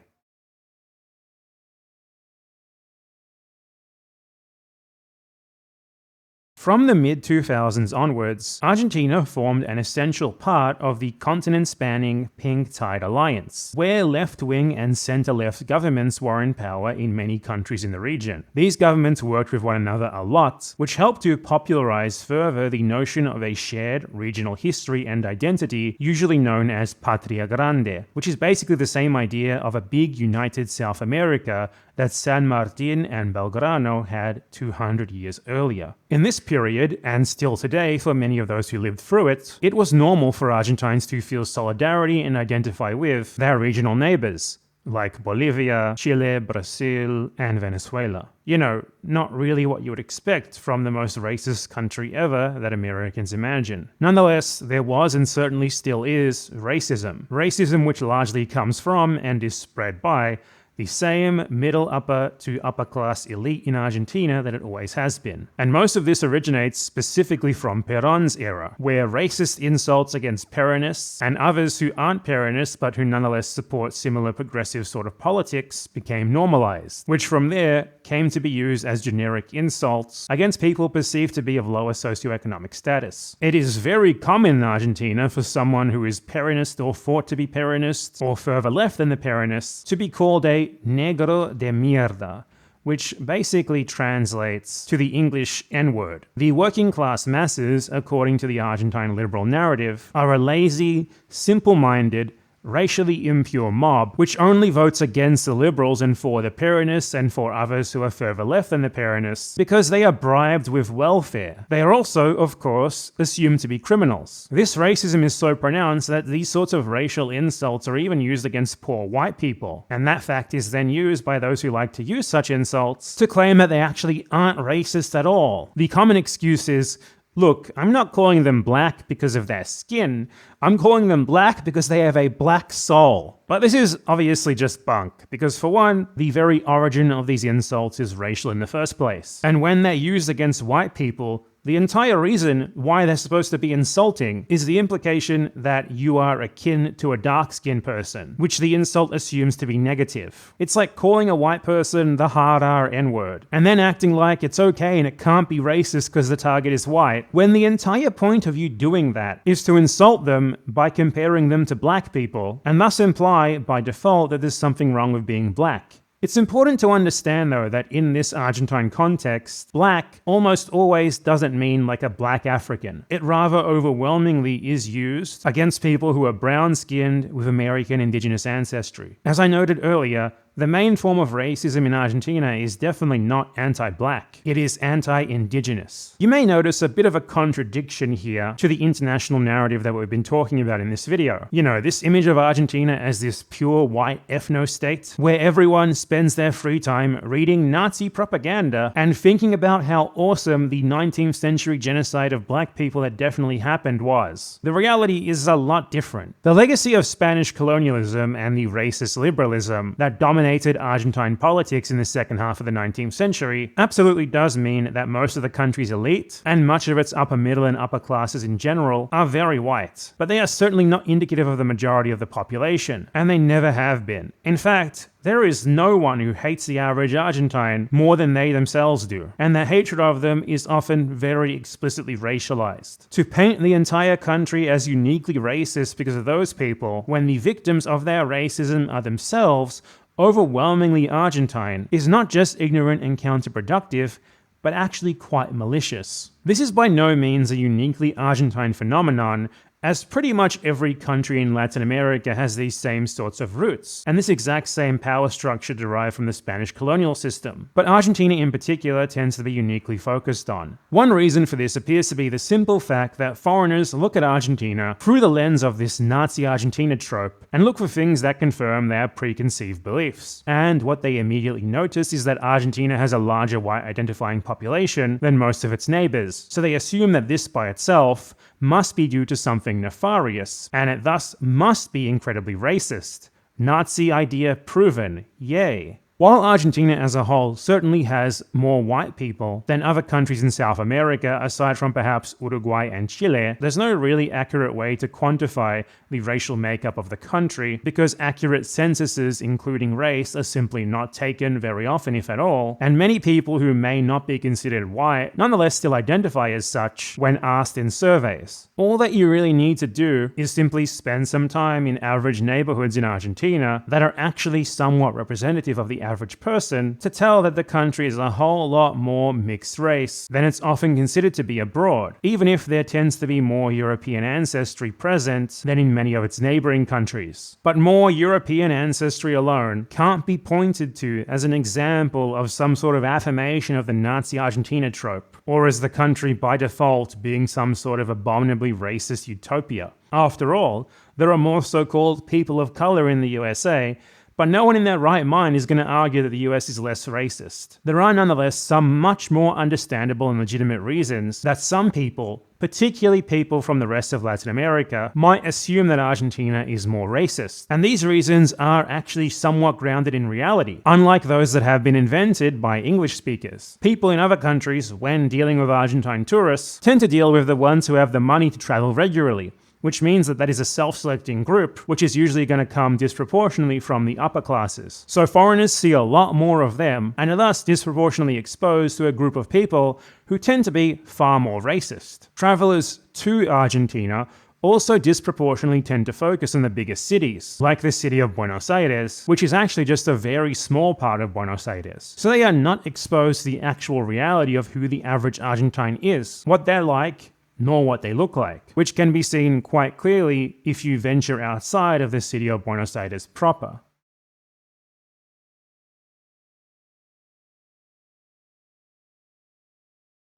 From the mid-2000s onwards, Argentina formed an essential part of the continent-spanning Pink Tide Alliance, where left-wing and center-left governments were in power in many countries in the region. These governments worked with one another a lot, which helped to popularize further the notion of a shared regional history and identity, usually known as Patria Grande, which is basically the same idea of a big united South America that San Martin and Belgrano had 200 years earlier. In this period, and still today for many of those who lived through it, it was normal for Argentines to feel solidarity and identify with their regional neighbors, like Bolivia, Chile, Brazil, and Venezuela. You know, not really what you would expect from the most racist country ever that Americans imagine. Nonetheless, there was and certainly still is racism. Racism which largely comes from and is spread by the same middle upper to upper class elite in Argentina that it always has been. And most of this originates specifically from Peron's era, where racist insults against Peronists and others who aren't Peronists but who nonetheless support similar progressive sort of politics became normalized, which from there came to be used as generic insults against people perceived to be of lower socioeconomic status. It is very common in Argentina for someone who is Peronist or thought to be Peronist or further left than the Peronists to be called a negro de mierda, which basically translates to the English N-word. The working class masses, according to the Argentine liberal narrative, are a lazy, simple-minded, racially impure mob, which only votes against the liberals and for the Peronists and for others who are further left than the Peronists because they are bribed with welfare. They are also, of course, assumed to be criminals. This racism is so pronounced that these sorts of racial insults are even used against poor white people, and that fact is then used by those who like to use such insults to claim that they actually aren't racist at all. The common excuse is, look, I'm not calling them black because of their skin, I'm calling them black because they have a black soul. But this is obviously just bunk, because for one, the very origin of these insults is racial in the first place. And when they're used against white people, the entire reason why they're supposed to be insulting is the implication that you are akin to a dark-skinned person, which the insult assumes to be negative. It's like calling a white person the hard R N-word, and then acting like it's okay and it can't be racist because the target is white, when the entire point of you doing that is to insult them by comparing them to black people, and thus imply by default that there's something wrong with being black. It's important to understand, though, that in this Argentine context, black almost always doesn't mean like a black African. It rather overwhelmingly is used against people who are brown-skinned with American indigenous ancestry. As I noted earlier, the main form of racism in Argentina is definitely not anti-black. It is anti-indigenous. You may notice a bit of a contradiction here to the international narrative that we've been talking about in this video. You know, this image of Argentina as this pure white ethno-state, where everyone spends their free time reading Nazi propaganda and thinking about how awesome the 19th century genocide of black people that definitely happened was. The reality is a lot different. The legacy of Spanish colonialism and the racist liberalism that dominated dominated Argentine politics in the second half of the 19th century absolutely does mean that most of the country's elite, and much of its upper middle and upper classes in general, are very white. But they are certainly not indicative of the majority of the population, and they never have been. In fact, there is no one who hates the average Argentine more than they themselves do, and their hatred of them is often very explicitly racialized. To paint the entire country as uniquely racist because of those people, when the victims of their racism are themselves overwhelmingly Argentine, is not just ignorant and counterproductive, but actually quite malicious. This is by no means a uniquely Argentine phenomenon, as pretty much every country in Latin America has these same sorts of roots, and this exact same power structure derived from the Spanish colonial system. But Argentina in particular tends to be uniquely focused on. One reason for this appears to be the simple fact that foreigners look at Argentina through the lens of this Nazi Argentina trope and look for things that confirm their preconceived beliefs. And what they immediately notice is that Argentina has a larger white identifying population than most of its neighbors, so they assume that this by itself must be due to something nefarious, and it thus must be incredibly racist. Nazi idea proven, yay. While Argentina as a whole certainly has more white people than other countries in South America, aside from perhaps Uruguay and Chile, there's no really accurate way to quantify the racial makeup of the country because accurate censuses including race are simply not taken very often, if at all, and many people who may not be considered white nonetheless still identify as such when asked in surveys. All that you really need to do is simply spend some time in average neighborhoods in Argentina that are actually somewhat representative of the average person to tell that the country is a whole lot more mixed race than it's often considered to be abroad, even if there tends to be more European ancestry present than in many of its neighboring countries. But more European ancestry alone can't be pointed to as an example of some sort of affirmation of the Nazi Argentina trope, or as the country by default being some sort of abominably racist utopia. After all, there are more so-called people of color in the USA, but no one in their right mind is going to argue that the US is less racist. There are nonetheless some much more understandable and legitimate reasons that some people, particularly people from the rest of Latin America, might assume that Argentina is more racist. And these reasons are actually somewhat grounded in reality, unlike those that have been invented by English speakers. People in other countries, when dealing with Argentine tourists, tend to deal with the ones who have the money to travel regularly, which means that that is a self-selecting group, which is usually going to come disproportionately from the upper classes. So foreigners see a lot more of them, and are thus disproportionately exposed to a group of people who tend to be far more racist. Travelers to Argentina also disproportionately tend to focus on the biggest cities, like the city of Buenos Aires, which is actually just a very small part of Buenos Aires. So they are not exposed to the actual reality of who the average Argentine is, what they're like, nor what they look like, which can be seen quite clearly if you venture outside of the city of Buenos Aires proper.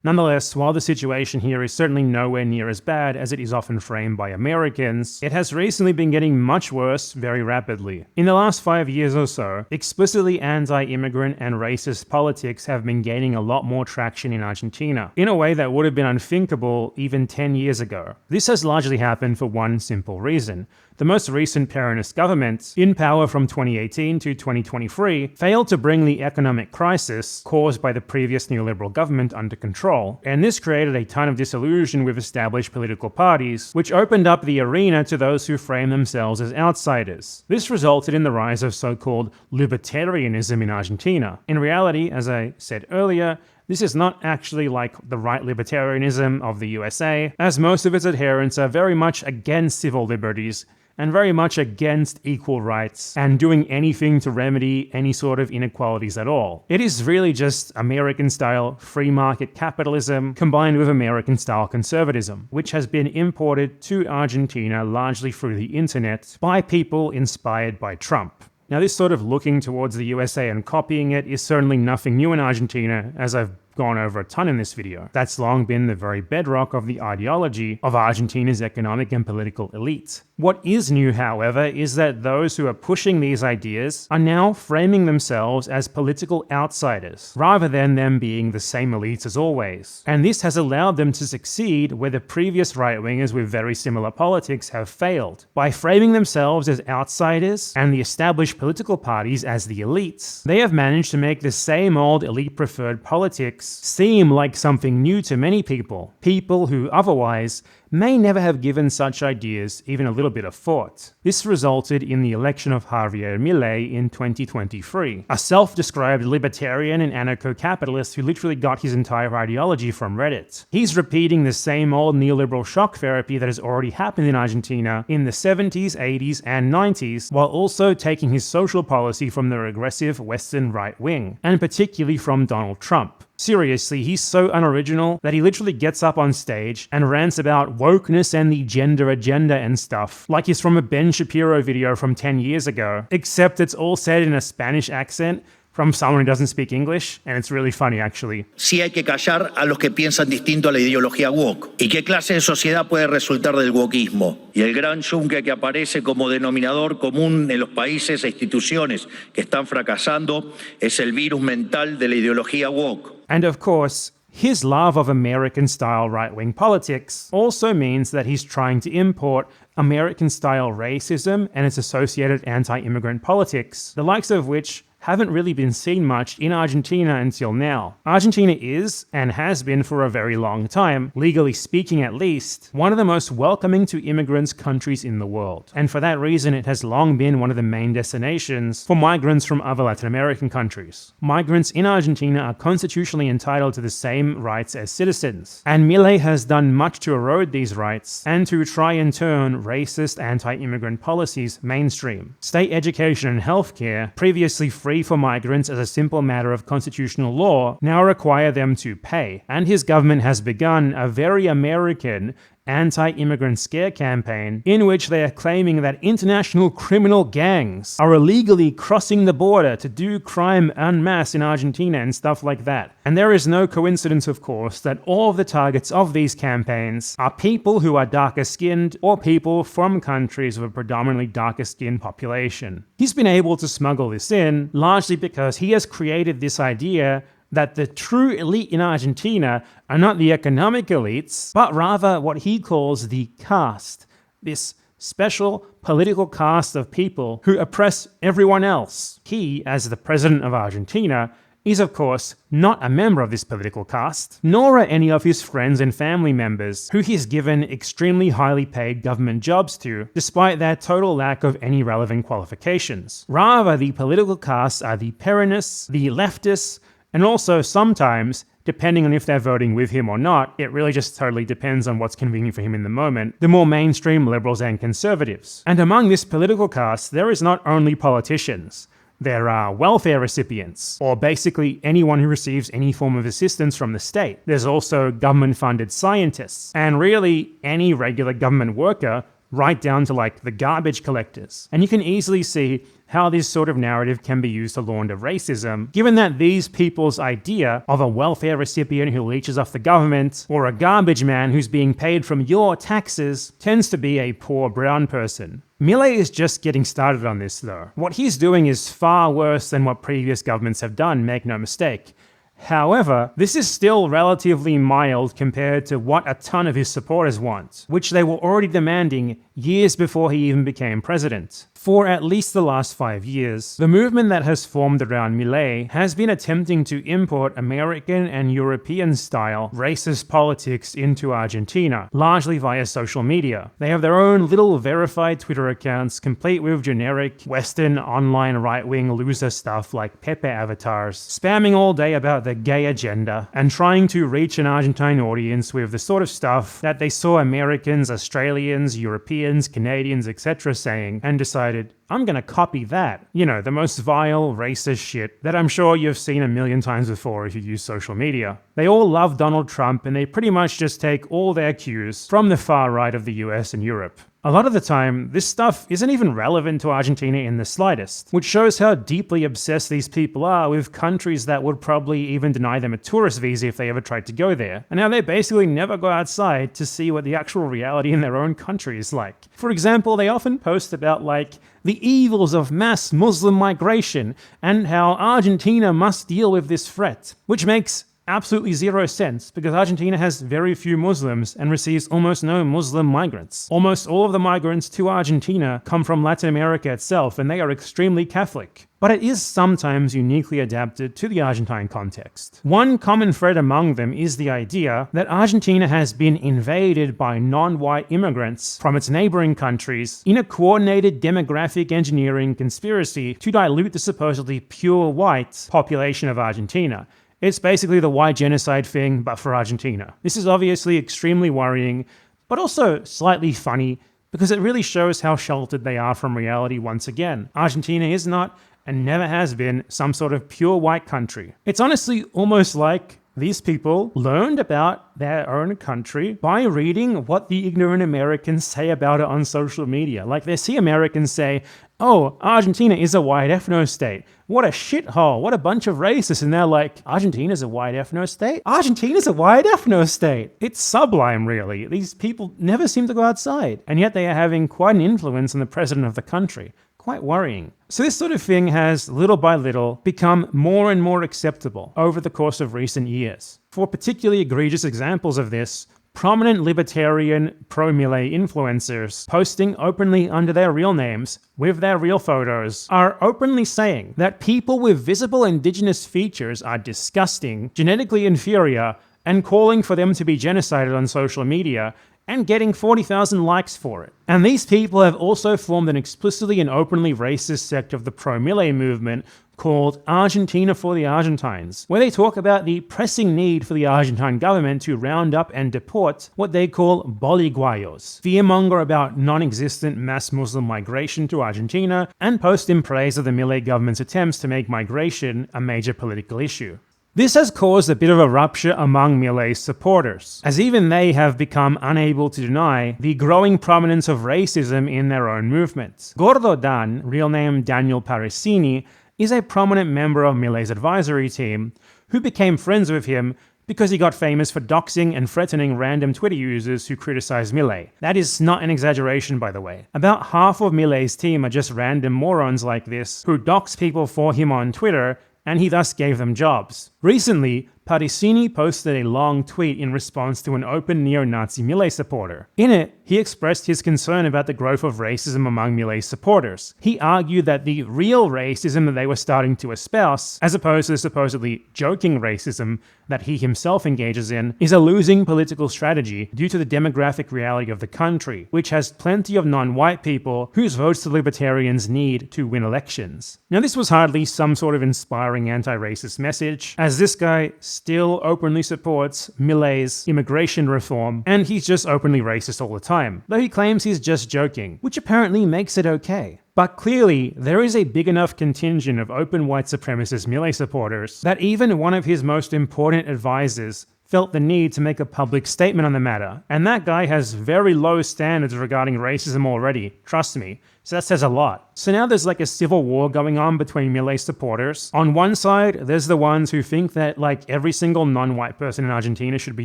Nonetheless, while the situation here is certainly nowhere near as bad as it is often framed by Americans, it has recently been getting much worse very rapidly. In the last 5 years or so, explicitly anti-immigrant and racist politics have been gaining a lot more traction in Argentina, in a way that would have been unthinkable even 10 years ago. This has largely happened for one simple reason. The most recent Peronist government, in power from 2018 to 2023, failed to bring the economic crisis caused by the previous neoliberal government under control, and this created a ton of disillusion with established political parties, which opened up the arena to those who frame themselves as outsiders. This resulted in the rise of so-called libertarianism in Argentina. In reality, as I said earlier, this is not actually like the right libertarianism of the USA, as most of its adherents are very much against civil liberties and very much against equal rights and doing anything to remedy any sort of inequalities at all. It is really just American-style free market capitalism combined with American-style conservatism, which has been imported to Argentina largely through the internet by people inspired by Trump. Now, this sort of looking towards the USA and copying it is certainly nothing new in Argentina, as I've gone over a ton in this video. That's long been the very bedrock of the ideology of Argentina's economic and political elite. What is new, however, is that those who are pushing these ideas are now framing themselves as political outsiders, rather than them being the same elites as always. And this has allowed them to succeed where the previous right-wingers with very similar politics have failed. By framing themselves as outsiders and the established political parties as the elites, they have managed to make the same old elite-preferred politics seem like something new to many people, people who otherwise may never have given such ideas even a little bit of thought. This resulted in the election of Javier Milei in 2023, a self-described libertarian and anarcho-capitalist who literally got his entire ideology from Reddit. He's repeating the same old neoliberal shock therapy that has already happened in Argentina in the 70s, 80s, and 90s, while also taking his social policy from the regressive Western right wing, and particularly from Donald Trump. Seriously, he's so unoriginal that he literally gets up on stage and rants about wokeness and the gender agenda and stuff, like he's from a Ben Shapiro video from 10 years ago, except it's all said in a Spanish accent from someone who doesn't speak English, and it's really funny actually. Sí hay que callar a los que piensan distinto a la ideología woke. ¿Y qué clase de sociedad puede resultar del wokismo? Y el gran yunque que aparece como denominador común en los países e instituciones que están fracasando es el virus mental de la ideología woke. And of course, his love of American-style right-wing politics also means that he's trying to import American-style racism and its associated anti-immigrant politics, the likes of which haven't really been seen much in Argentina until now. Argentina is, and has been for a very long time, legally speaking at least, one of the most welcoming to immigrants countries in the world. And for that reason, it has long been one of the main destinations for migrants from other Latin American countries. Migrants in Argentina are constitutionally entitled to the same rights as citizens. And Milei has done much to erode these rights and to try and turn racist anti-immigrant policies mainstream. State education and healthcare, previously free for migrants as a simple matter of constitutional law, now require them to pay. And his government has begun a very American anti-immigrant scare campaign in which they are claiming that international criminal gangs are illegally crossing the border to do crime en masse in Argentina and stuff like that. And there is no coincidence, of course, that all of the targets of these campaigns are people who are darker skinned or people from countries with a predominantly darker skinned population. He's been able to smuggle this in largely because he has created this idea that the true elite in Argentina are not the economic elites, but rather what he calls the caste, this special political caste of people who oppress everyone else. He, as the president of Argentina, is of course not a member of this political caste, nor are any of his friends and family members who he's given extremely highly paid government jobs to, despite their total lack of any relevant qualifications. Rather, the political castes are the Peronists, the leftists, and also sometimes, depending on if they're voting with him or not, it really just totally depends on what's convenient for him in the moment, the more mainstream liberals and conservatives. And among this political caste, there is not only politicians. There are welfare recipients, or basically anyone who receives any form of assistance from the state. There's also government-funded scientists, and really any regular government worker, right down to like the garbage collectors. And you can easily see how this sort of narrative can be used to launder racism, given that these people's idea of a welfare recipient who leeches off the government, or a garbage man who's being paid from your taxes, tends to be a poor brown person. Milei is just getting started on this though. What he's doing is far worse than what previous governments have done, make no mistake. However, this is still relatively mild compared to what a ton of his supporters want, which they were already demanding years before he even became president. For at least the last 5 years, the movement that has formed around Milei has been attempting to import American and European-style racist politics into Argentina, largely via social media. They have their own little verified Twitter accounts, complete with generic Western online right-wing loser stuff like Pepe avatars, spamming all day about the gay agenda, and trying to reach an Argentine audience with the sort of stuff that they saw Americans, Australians, Europeans, Canadians, etc. saying, and decided, I'm gonna copy that. You know, the most vile, racist shit that I'm sure you've seen a million times before if you use social media. They all love Donald Trump, and they pretty much just take all their cues from the far right of the US and Europe. A lot of the time, this stuff isn't even relevant to Argentina in the slightest, which shows how deeply obsessed these people are with countries that would probably even deny them a tourist visa if they ever tried to go there, and how they basically never go outside to see what the actual reality in their own country is like. For example, they often post about, like, the evils of mass Muslim migration and how Argentina must deal with this threat, which makes absolutely zero sense because Argentina has very few Muslims and receives almost no Muslim migrants. Almost all of the migrants to Argentina come from Latin America itself, and they are extremely Catholic. But it is sometimes uniquely adapted to the Argentine context. One common thread among them is the idea that Argentina has been invaded by non-white immigrants from its neighboring countries in a coordinated demographic engineering conspiracy to dilute the supposedly pure white population of Argentina. It's basically the white genocide thing, but for Argentina. This is obviously extremely worrying, but also slightly funny, because it really shows how sheltered they are from reality once again. Argentina is not, and never has been, some sort of pure white country. It's honestly almost like these people learned about their own country by reading what the ignorant Americans say about it on social media. Like, they see Americans say, oh, Argentina is a white ethno-state. What a shithole. What a bunch of racists. And they're like, Argentina's a white ethno-state? Argentina's a white ethno-state. It's sublime, really. These people never seem to go outside. And yet they are having quite an influence on the president of the country. Quite worrying. So this sort of thing has, little by little, become more and more acceptable over the course of recent years. For particularly egregious examples of this, prominent libertarian pro-Milei influencers posting openly under their real names with their real photos are openly saying that people with visible indigenous features are disgusting, genetically inferior, and calling for them to be genocided on social media and getting 40,000 likes for it. And these people have also formed an explicitly and openly racist sect of the pro-Milei movement called Argentina for the Argentines, where they talk about the pressing need for the Argentine government to round up and deport what they call boliguayos, fearmonger about non-existent mass Muslim migration to Argentina, and post in praise of the Milei government's attempts to make migration a major political issue. This has caused a bit of a rupture among Milei's supporters, as even they have become unable to deny the growing prominence of racism in their own movements. Gordo Dan, real name Daniel Parisini, is a prominent member of Milei's advisory team, who became friends with him because he got famous for doxing and threatening random Twitter users who criticize Milei. That is not an exaggeration, by the way. About half of Milei's team are just random morons like this who dox people for him on Twitter, and he thus gave them jobs. Recently, Parisini posted a long tweet in response to an open neo-Nazi Milei supporter. In it, he expressed his concern about the growth of racism among Milei's supporters. He argued that the real racism that they were starting to espouse, as opposed to the supposedly joking racism that he himself engages in, is a losing political strategy due to the demographic reality of the country, which has plenty of non-white people whose votes the libertarians need to win elections. Now, this was hardly some sort of inspiring anti-racist message, as this guy still openly supports Milei's immigration reform, and he's just openly racist all the time, though he claims he's just joking, which apparently makes it okay. But clearly, there is a big enough contingent of open white supremacist Milei supporters that even one of his most important advisors felt the need to make a public statement on the matter, and that guy has very low standards regarding racism already, trust me, so that says a lot. So now there's like a civil war going on between Milei supporters. On one side, there's the ones who think that like every single non-white person in Argentina should be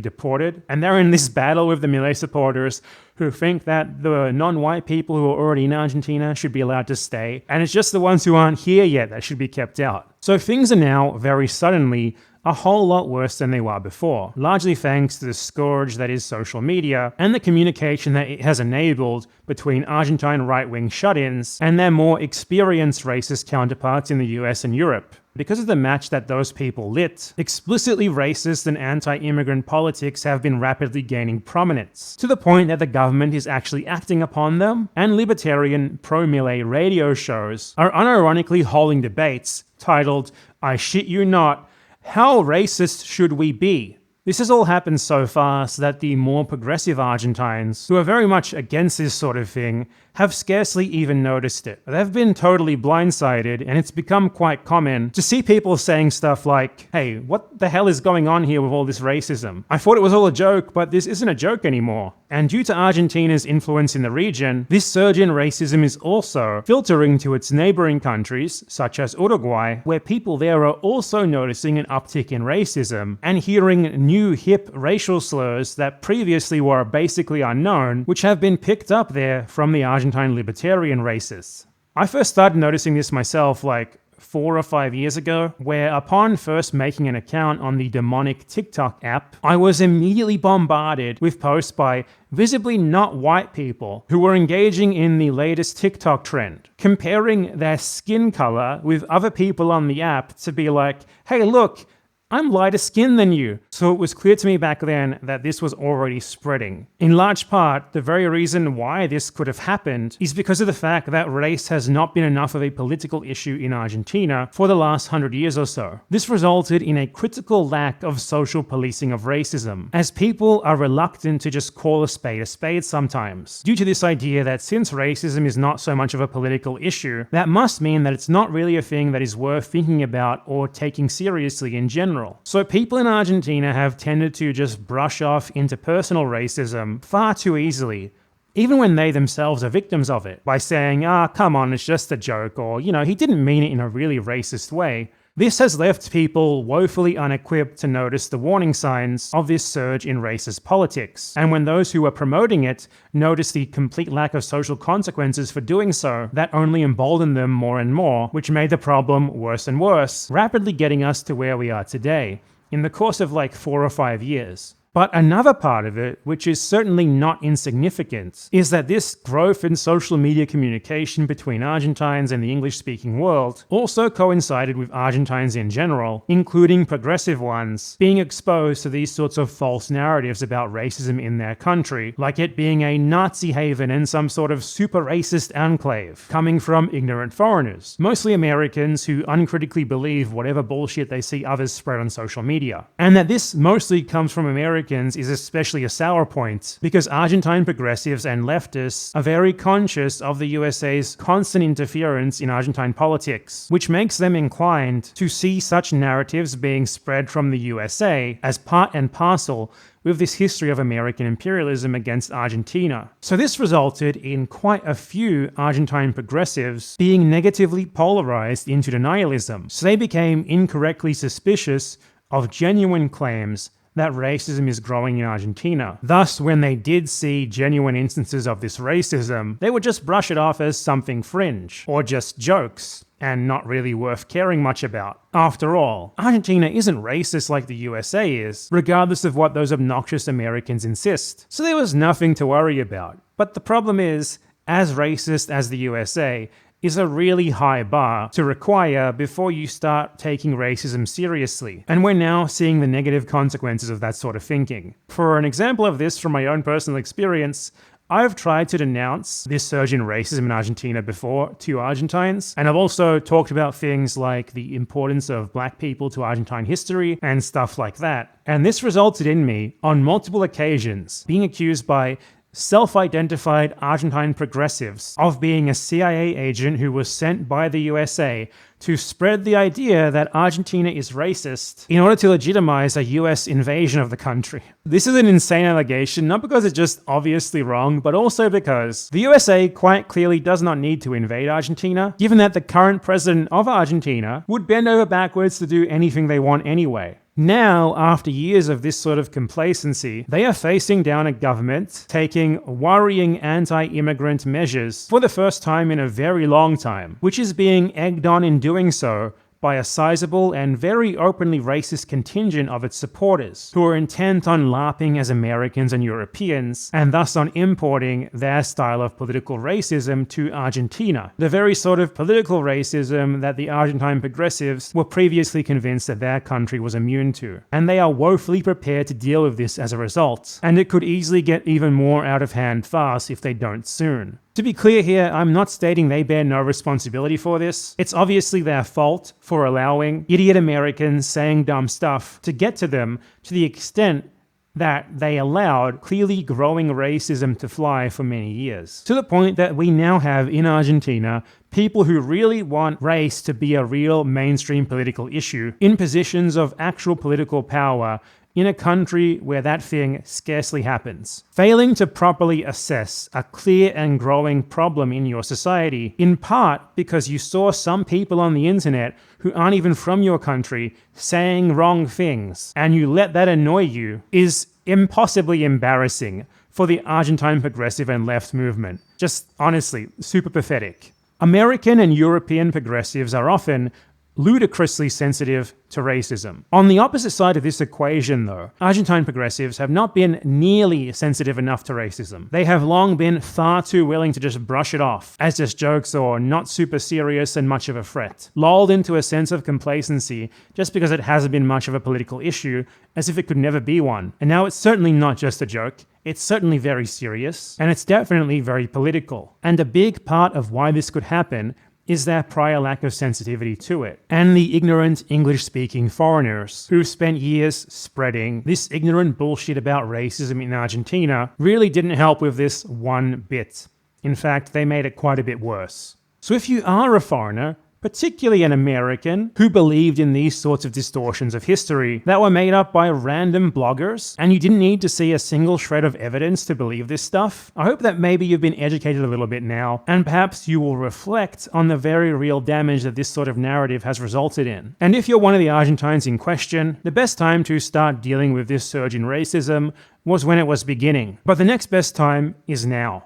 deported, and they're in this battle with the Milei supporters who think that the non-white people who are already in Argentina should be allowed to stay, and it's just the ones who aren't here yet that should be kept out. So things are now, very suddenly, a whole lot worse than they were before, largely thanks to the scourge that is social media and the communication that it has enabled between Argentine right-wing shut-ins and their more experienced racist counterparts in the US and Europe. Because of the match that those people lit, explicitly racist and anti-immigrant politics have been rapidly gaining prominence, to the point that the government is actually acting upon them, and libertarian pro-Milei radio shows are unironically holding debates titled, "I shit you not, how racist should we be?" This has all happened so fast that the more progressive Argentines, who are very much against this sort of thing, have scarcely even noticed it. They've been totally blindsided, and it's become quite common to see people saying stuff like, hey, what the hell is going on here with all this racism? I thought it was all a joke, but this isn't a joke anymore. And due to Argentina's influence in the region, this surge in racism is also filtering to its neighboring countries, such as Uruguay, where people there are also noticing an uptick in racism and hearing new hip racial slurs that previously were basically unknown, which have been picked up there from the Argentine libertarian racists. I first started noticing this myself like 4 or 5 years ago, where upon first making an account on the demonic TikTok app, I was immediately bombarded with posts by visibly not white people who were engaging in the latest TikTok trend, comparing their skin color with other people on the app to be like, hey look, I'm lighter skinned than you. So it was clear to me back then that this was already spreading. In large part, the very reason why this could have happened is because of the fact that race has not been enough of a political issue in Argentina for the last 100 years or so. This resulted in a critical lack of social policing of racism, as people are reluctant to just call a spade sometimes, due to this idea that since racism is not so much of a political issue, that must mean that it's not really a thing that is worth thinking about or taking seriously in general. So people in Argentina have tended to just brush off interpersonal racism far too easily, even when they themselves are victims of it, by saying, come on, it's just a joke, or, he didn't mean it in a really racist way. This has left people woefully unequipped to notice the warning signs of this surge in racist politics. And when those who are promoting it notice the complete lack of social consequences for doing so, that only emboldened them more and more, which made the problem worse and worse, rapidly getting us to where we are today, in the course of like 4 or 5 years. But another part of it, which is certainly not insignificant, is that this growth in social media communication between Argentines and the English-speaking world also coincided with Argentines in general, including progressive ones, being exposed to these sorts of false narratives about racism in their country, like it being a Nazi haven and some sort of super racist enclave, coming from ignorant foreigners, mostly Americans who uncritically believe whatever bullshit they see others spread on social media. And that this mostly comes from Americans is especially a sour point, because Argentine progressives and leftists are very conscious of the USA's constant interference in Argentine politics, which makes them inclined to see such narratives being spread from the USA as part and parcel with this history of American imperialism against Argentina. So this resulted in quite a few Argentine progressives being negatively polarized into denialism. So they became incorrectly suspicious of genuine claims that racism is growing in Argentina. Thus, when they did see genuine instances of this racism, they would just brush it off as something fringe, or just jokes, and not really worth caring much about. After all, Argentina isn't racist like the USA is, regardless of what those obnoxious Americans insist. So there was nothing to worry about. But the problem is, as racist as the USA is a really high bar to require before you start taking racism seriously. And we're now seeing the negative consequences of that sort of thinking. For an example of this from my own personal experience, I've tried to denounce this surge in racism in Argentina before to Argentines, and I've also talked about things like the importance of black people to Argentine history and stuff like that. And this resulted in me, on multiple occasions, being accused by self-identified Argentine progressives of being a CIA agent who was sent by the USA to spread the idea that Argentina is racist in order to legitimize a US invasion of the country. This is an insane allegation, not because it's just obviously wrong, but also because the USA quite clearly does not need to invade Argentina, given that the current president of Argentina would bend over backwards to do anything they want anyway. Now, after years of this sort of complacency, they are facing down a government taking worrying anti-immigrant measures for the first time in a very long time, which is being egged on in doing so by a sizable and very openly racist contingent of its supporters, who are intent on LARPing as Americans and Europeans, and thus on importing their style of political racism to Argentina, the very sort of political racism that the Argentine progressives were previously convinced that their country was immune to. And they are woefully prepared to deal with this as a result, and it could easily get even more out of hand fast if they don't soon. To be clear here, I'm not stating they bear no responsibility for this. It's obviously their fault for allowing idiot Americans saying dumb stuff to get to them to the extent that they allowed clearly growing racism to fly for many years. To the point that we now have in Argentina people who really want race to be a real mainstream political issue in positions of actual political power in a country where that thing scarcely happens. Failing to properly assess a clear and growing problem in your society, in part because you saw some people on the internet who aren't even from your country saying wrong things, and you let that annoy you, is impossibly embarrassing for the Argentine progressive and left movement. Just honestly, super pathetic. American and European progressives are often ludicrously sensitive to racism. On the opposite side of this equation, though, Argentine progressives have not been nearly sensitive enough to racism. They have long been far too willing to just brush it off as just jokes or not super serious and much of a threat, lulled into a sense of complacency just because it hasn't been much of a political issue, as if it could never be one. And now it's certainly not just a joke. It's certainly very serious, and it's definitely very political. And a big part of why this could happen is their prior lack of sensitivity to it, and the ignorant English-speaking foreigners who've spent years spreading this ignorant bullshit about racism in Argentina really didn't help with this one bit. In fact, they made it quite a bit worse. So if you are a foreigner, particularly an American, who believed in these sorts of distortions of history that were made up by random bloggers, and you didn't need to see a single shred of evidence to believe this stuff, I hope that maybe you've been educated a little bit now, and perhaps you will reflect on the very real damage that this sort of narrative has resulted in. And if you're one of the Argentines in question, the best time to start dealing with this surge in racism was when it was beginning. But the next best time is now.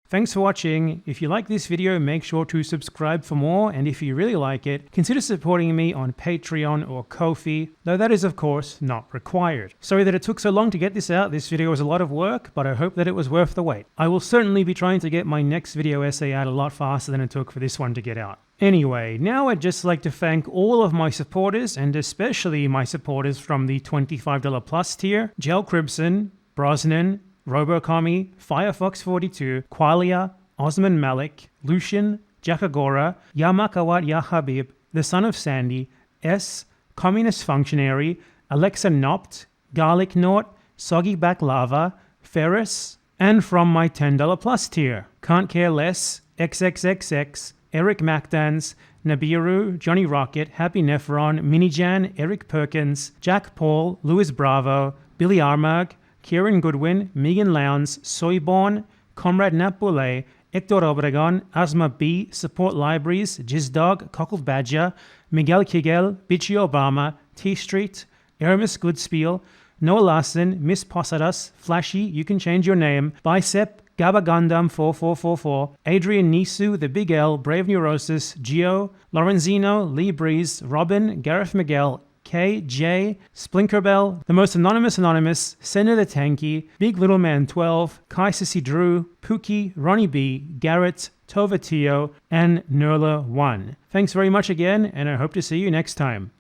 Thanks for watching. If you like this video, make sure to subscribe for more, and if you really like it, consider supporting me on Patreon or Ko-fi, though that is of course not required. Sorry that it took so long to get this out. This video was a lot of work, but I hope that it was worth the wait. I will certainly be trying to get my next video essay out a lot faster than it took for this one to get out. Anyway, now I'd just like to thank all of my supporters, and especially my supporters from the $25 plus tier: Jel Cribson, Brosnan, Robocommy, Firefox42, Qualia, Osman Malik, Lucian, Jakagora, Yamakawat Yahabib, The Son of Sandy, S, Communist Functionary, Alexa Nopt, Garlic Knot, Soggy Baklava, Ferris, and from my $10 plus tier: Can't Care Less, XXXX, Eric Macdans, Nabiru, Johnny Rocket, Happy Nephron, Minijan, Eric Perkins, Jack Paul, Louis Bravo, Billy Armag, Kieran Goodwin, Megan Lowndes, Soyborn, Comrade Napule, Hector Obregon, Asma B, Support Libraries, Jizdog, Cockled Badger, Miguel Kigel, Bitchy Obama, T Street, Aramis Goodspiel, Noah Larson, Miss Posadas, Flashy, You Can Change Your Name, Bicep, Gabba Gundam 4444, Adrian Nisu, The Big L, Brave Neurosis, Gio, Lorenzino, Lee Breeze, Robin, Gareth Miguel, K, J, Splinkerbell, The Most Anonymous, Senator the Tanky, Big Little Man 12, Kai Sissy Drew, Pookie, Ronnie B, Garrett, Tova Tio, and Nerla 1. Thanks very much again, and I hope to see you next time.